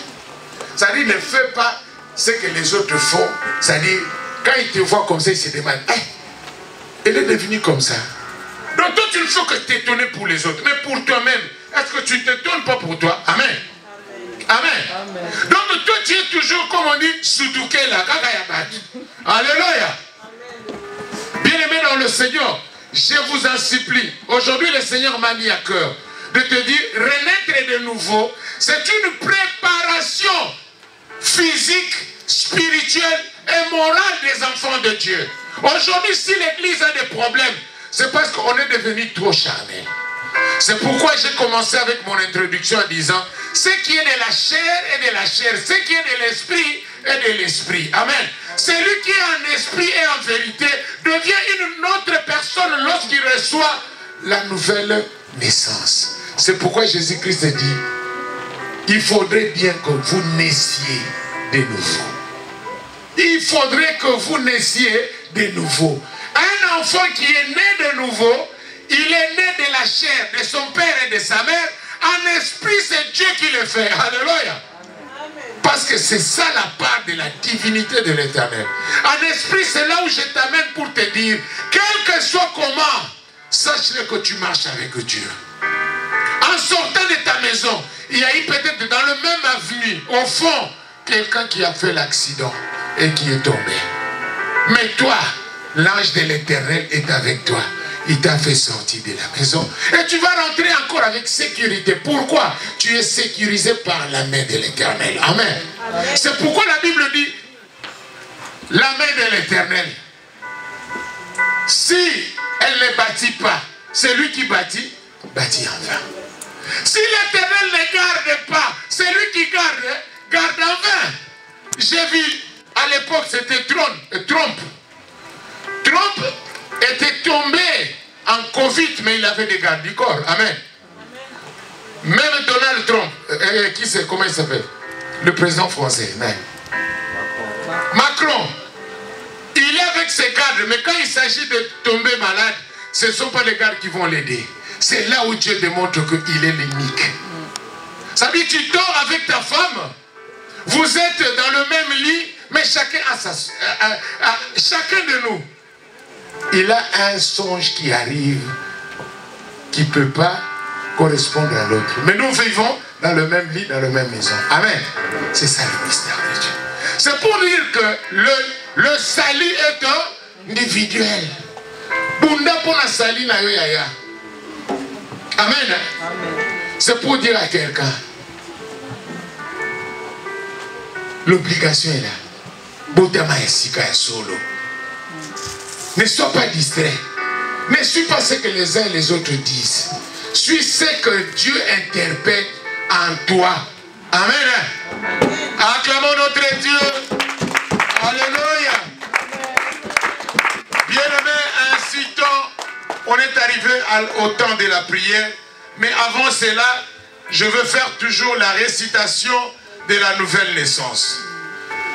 C'est-à-dire, ne fais pas ce que les autres font. C'est-à-dire, quand ils te voient comme ça, ils se demandent, hey, elle est devenue comme ça. Donc toi, tu ne fais que t'étonner pour les autres. Mais pour toi-même, est-ce que tu ne t'étonnes pas pour toi? Amen. Amen. Amen. Donc toi, tu es toujours, comme on dit, Soudouké la Gagayabat. Alléluia. Bien-aimé dans le Seigneur, je vous en supplie. Aujourd'hui, le Seigneur m'a mis à cœur de te dire, renaître de nouveau, c'est une préparation physique, spirituelle et morale des enfants de Dieu. Aujourd'hui, si l'Église a des problèmes, c'est parce qu'on est devenu trop charnel. C'est pourquoi j'ai commencé avec mon introduction en disant, ce qui est de la chair est de la chair, ce qui est de l'esprit est de l'esprit. Amen. Celui qui est en esprit et en vérité devient une autre personne lorsqu'il reçoit la nouvelle naissance. C'est pourquoi Jésus-Christ dit, il faudrait bien que vous naissiez de nouveau. Il faudrait que vous naissiez de nouveau. Un enfant qui est né de nouveau, il est né de la chair de son père et de sa mère. En esprit, c'est Dieu qui le fait. Alléluia. Parce que c'est ça la part de la divinité de l'Éternel. En esprit, c'est là où je t'amène pour te dire, quel que soit comment, sache-le que tu marches avec Dieu. En sortant de ta maison, il y a eu peut-être dans le même avenue, au fond, quelqu'un qui a fait l'accident et qui est tombé. Mais toi, l'ange de l'Éternel est avec toi. Il t'a fait sortir de la maison. Et tu vas rentrer encore avec sécurité. Pourquoi? Tu es sécurisé par la main de l'Éternel. Amen. C'est pourquoi la Bible dit, la main de l'Éternel, si elle ne bâtit pas, celui qui bâtit, bâtit en vain. Si l'Éternel ne garde pas, celui qui garde en vain. J'ai vu, à l'époque, c'était Trump. Trump était tombé en Covid, mais il avait des gardes du corps. Amen. Même Donald Trump, qui c'est, comment il s'appelle? Le président français, même. Macron, il est avec ses gardes, mais quand il s'agit de tomber malade, ce ne sont pas les gardes qui vont l'aider. C'est là où Dieu démontre qu'il est l'unique. Ça veut dire que tu dors avec ta femme, vous êtes dans le même lit, mais chacun a chacun de nous, il a un songe qui arrive, qui ne peut pas correspondre à l'autre. Mais nous vivons dans le même lit, dans la même maison. Amen. C'est ça le mystère de Dieu. C'est pour dire que le salut est individuel. Bunda pona sali na yo yaya. Amen. C'est pour dire à quelqu'un, l'obligation est là. Botama esika solo. Ne sois pas distrait. Ne suis pas ce que les uns et les autres disent. Suis ce que Dieu interprète en toi. Amen. Acclamons notre Dieu. Alléluia. Bien-aimés, ainsi on est arrivé au temps de la prière. Mais avant cela, je veux faire toujours la récitation de la nouvelle naissance.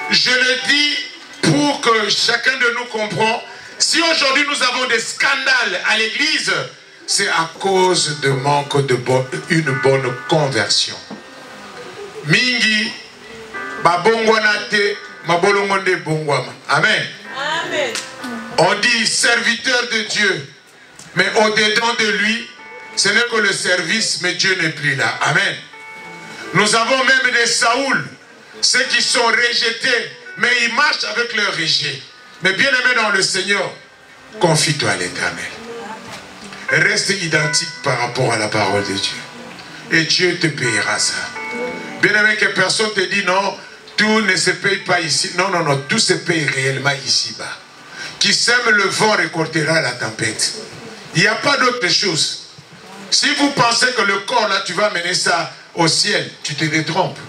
Je le dis pour que chacun de nous comprenne. Si aujourd'hui nous avons des scandales à l'église, c'est à cause de manque de une bonne conversion. Mingi, babongwanate, mabolongonde bongwama. Amen. Amen. On dit serviteur de Dieu, mais au-dedans de lui, ce n'est que le service, mais Dieu n'est plus là. Amen. Nous avons même des Saoul, ceux qui sont rejetés, mais ils marchent avec leur rejet. Mais bien aimé dans le Seigneur, confie-toi à l'Éternel. Reste identique par rapport à la parole de Dieu. Et Dieu te payera ça. Bien aimé, que personne te dit non, tout ne se paye pas ici. Non, non, non, tout se paye réellement ici-bas. Qui sème le vent récoltera la tempête. Il n'y a pas d'autre chose. Si vous pensez que le corps, là, tu vas mener ça au ciel, tu te détrompes.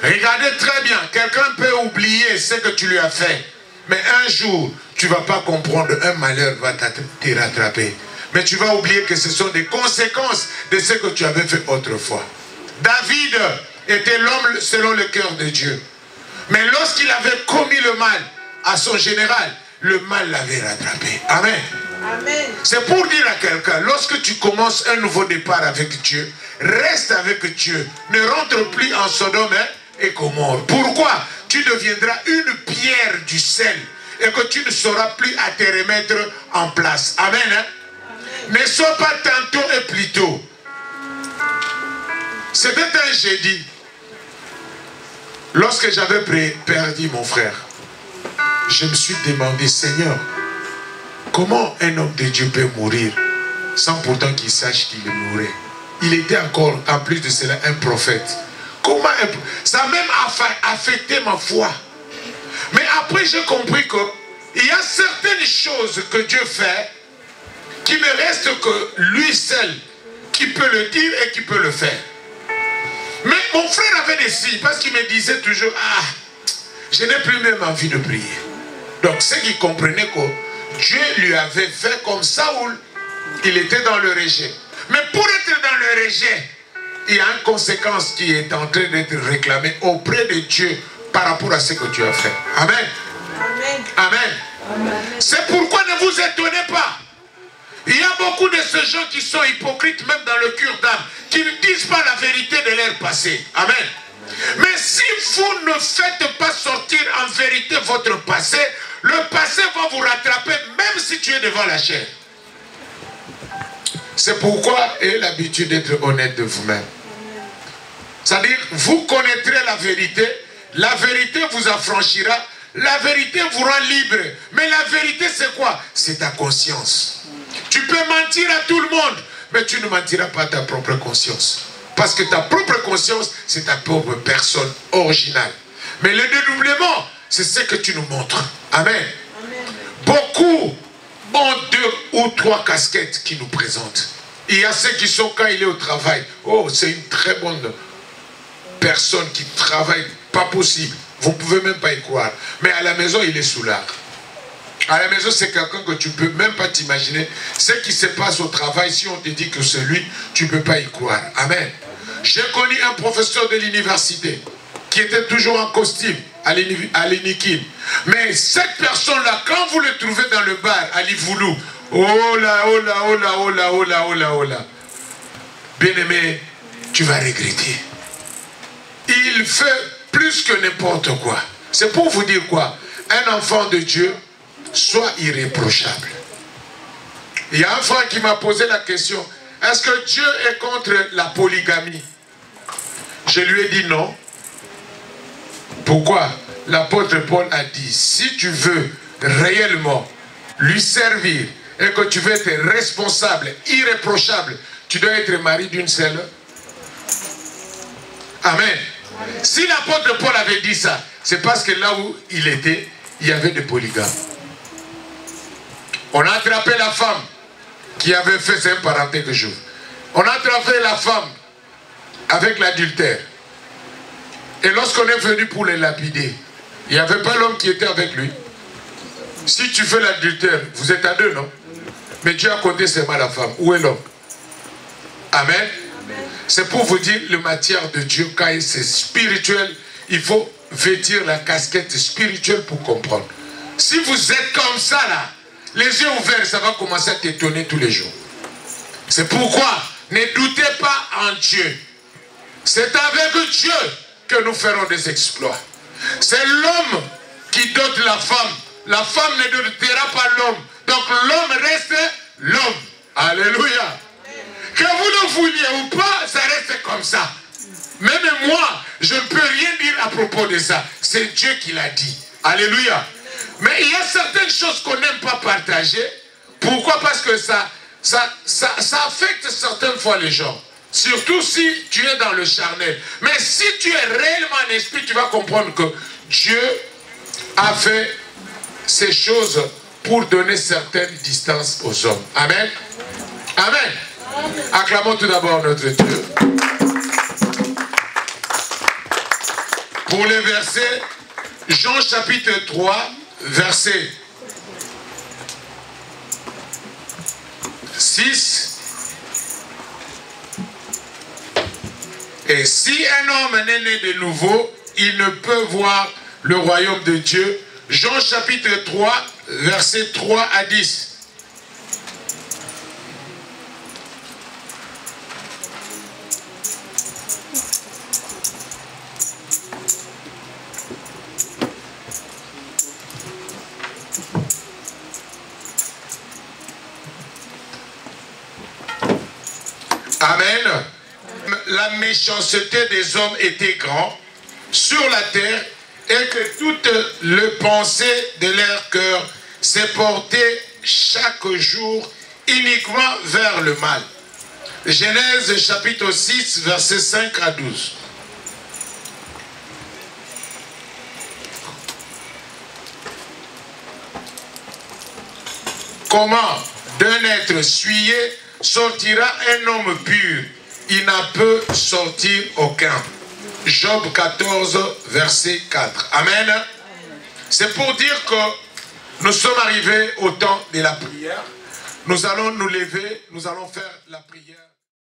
Regardez très bien, quelqu'un peut oublier ce que tu lui as fait. Mais un jour, tu ne vas pas comprendre, un malheur va te rattraper. Mais tu vas oublier que ce sont des conséquences de ce que tu avais fait autrefois. David était l'homme selon le cœur de Dieu. Mais lorsqu'il avait commis le mal à son général, le mal l'avait rattrapé. Amen. Amen. C'est pour dire à quelqu'un, lorsque tu commences un nouveau départ avec Dieu, reste avec Dieu. Ne rentre plus en Sodome et Gomorrhe. Pourquoi? Tu deviendras une pierre du sel et que tu ne sauras plus à te remettre en place. Amen. Amen. Ne sois pas tantôt et plutôt. C'était un jeudi. Lorsque j'avais perdu mon frère, je me suis demandé, Seigneur, comment un homme de Dieu peut mourir sans pourtant qu'il sache qu'il mourrait? Il était encore, en plus de cela, un prophète. Comment ça a même affecté ma foi. Mais après, j'ai compris qu'il y a certaines choses que Dieu fait qui ne reste que lui seul qui peut le dire et qui peut le faire. Mais mon frère avait des signes parce qu'il me disait toujours, ah, je n'ai plus même envie de prier. Donc, c'est qu'il comprenait que Dieu lui avait fait comme Saoul. Il était dans le rejet. Mais pour être dans le rejet, il y a une conséquence qui est en train d'être réclamée auprès de Dieu par rapport à ce que tu as fait. Amen. Amen. Amen. Amen. C'est pourquoi ne vous étonnez pas. Il y a beaucoup de ces gens qui sont hypocrites, même dans le cure d'âme, qui ne disent pas la vérité de leur passé. Amen. Mais si vous ne faites pas sortir en vérité votre passé, le passé va vous rattraper même si tu es devant la chair. C'est pourquoi ayez l'habitude d'être honnête de vous-même. C'est-à-dire, vous connaîtrez la vérité vous affranchira, la vérité vous rend libre. Mais la vérité c'est quoi? C'est ta conscience. Tu peux mentir à tout le monde, mais tu ne mentiras pas à ta propre conscience. Parce que ta propre conscience, c'est ta propre personne originale. Mais le dédoublement, c'est ce que tu nous montres. Amen. Amen. Beaucoup ont 2 ou 3 casquettes qui nous présentent. Il y a ceux qui sont quand il est au travail. Oh, c'est une très bonne personne qui travaille, pas possible. Vous ne pouvez même pas y croire. Mais à la maison, il est sous l'art. À la maison, c'est quelqu'un que tu ne peux même pas t'imaginer. Ce qui se passe au travail, si on te dit que c'est lui, tu ne peux pas y croire. Amen. J'ai connu un professeur de l'université qui était toujours en costume à l'Inikin. Mais cette personne-là, quand vous le trouvez dans le bar à Livoulou, oh là, oh là, oh là, oh là, oh là, oh là, oh là. Bien-aimé, tu vas regretter. Il fait plus que n'importe quoi. C'est pour vous dire quoi? Un enfant de Dieu, soit irréprochable. Il y a un frère qui m'a posé la question, est-ce que Dieu est contre la polygamie? Je lui ai dit non. Pourquoi? L'apôtre Paul a dit, si tu veux réellement lui servir et que tu veux être responsable, irréprochable, tu dois être mari d'une seule. Amen. Si l'apôtre Paul avait dit ça, c'est parce que là où il était, il y avait des polygames. On a attrapé la femme qui avait fait, c'est un parenté que j'ouvre. On a attrapé la femme avec l'adultère. Et lorsqu'on est venu pour les lapider, il n'y avait pas l'homme qui était avec lui. Si tu fais l'adultère, vous êtes à deux, non? Mais Dieu a compté seulement la femme. Où est l'homme? Amen. C'est pour vous dire, le matière de Dieu, quand c'est spirituel, il faut vêtir la casquette spirituelle pour comprendre. Si vous êtes comme ça là, les yeux ouverts, ça va commencer à t'étonner tous les jours. C'est pourquoi, ne doutez pas en Dieu. C'est avec Dieu que nous ferons des exploits. C'est l'homme qui dote la femme. La femme ne dotera pas l'homme. Donc l'homme reste l'homme. Alléluia. Que vous le vouliez ou pas, ça reste comme ça. Même moi, je ne peux rien dire à propos de ça. C'est Dieu qui l'a dit. Alléluia. Mais il y a certaines choses qu'on n'aime pas partager. Pourquoi? Parce que ça affecte certaines fois les gens. Surtout si tu es dans le charnel. Mais si tu es réellement en esprit, tu vas comprendre que Dieu a fait ces choses pour donner certaines distances aux hommes. Amen. Amen. Acclamons tout d'abord notre Dieu. Pour les versets, Jean chapitre 3, verset 6. Et si un homme n'est né de nouveau, il ne peut voir le royaume de Dieu. Jean chapitre 3, versets 3 à 10. Amen. La méchanceté des hommes était grande sur la terre et que toutes les pensées de leur cœur se portaient chaque jour uniquement vers le mal. Genèse chapitre 6, versets 5 à 12. Comment d'un être souillé sortira un homme pur? Il n'en peut sortir aucun. Job 14, verset 4. Amen. C'est pour dire que nous sommes arrivés au temps de la prière. Nous allons nous lever, nous allons faire la prière.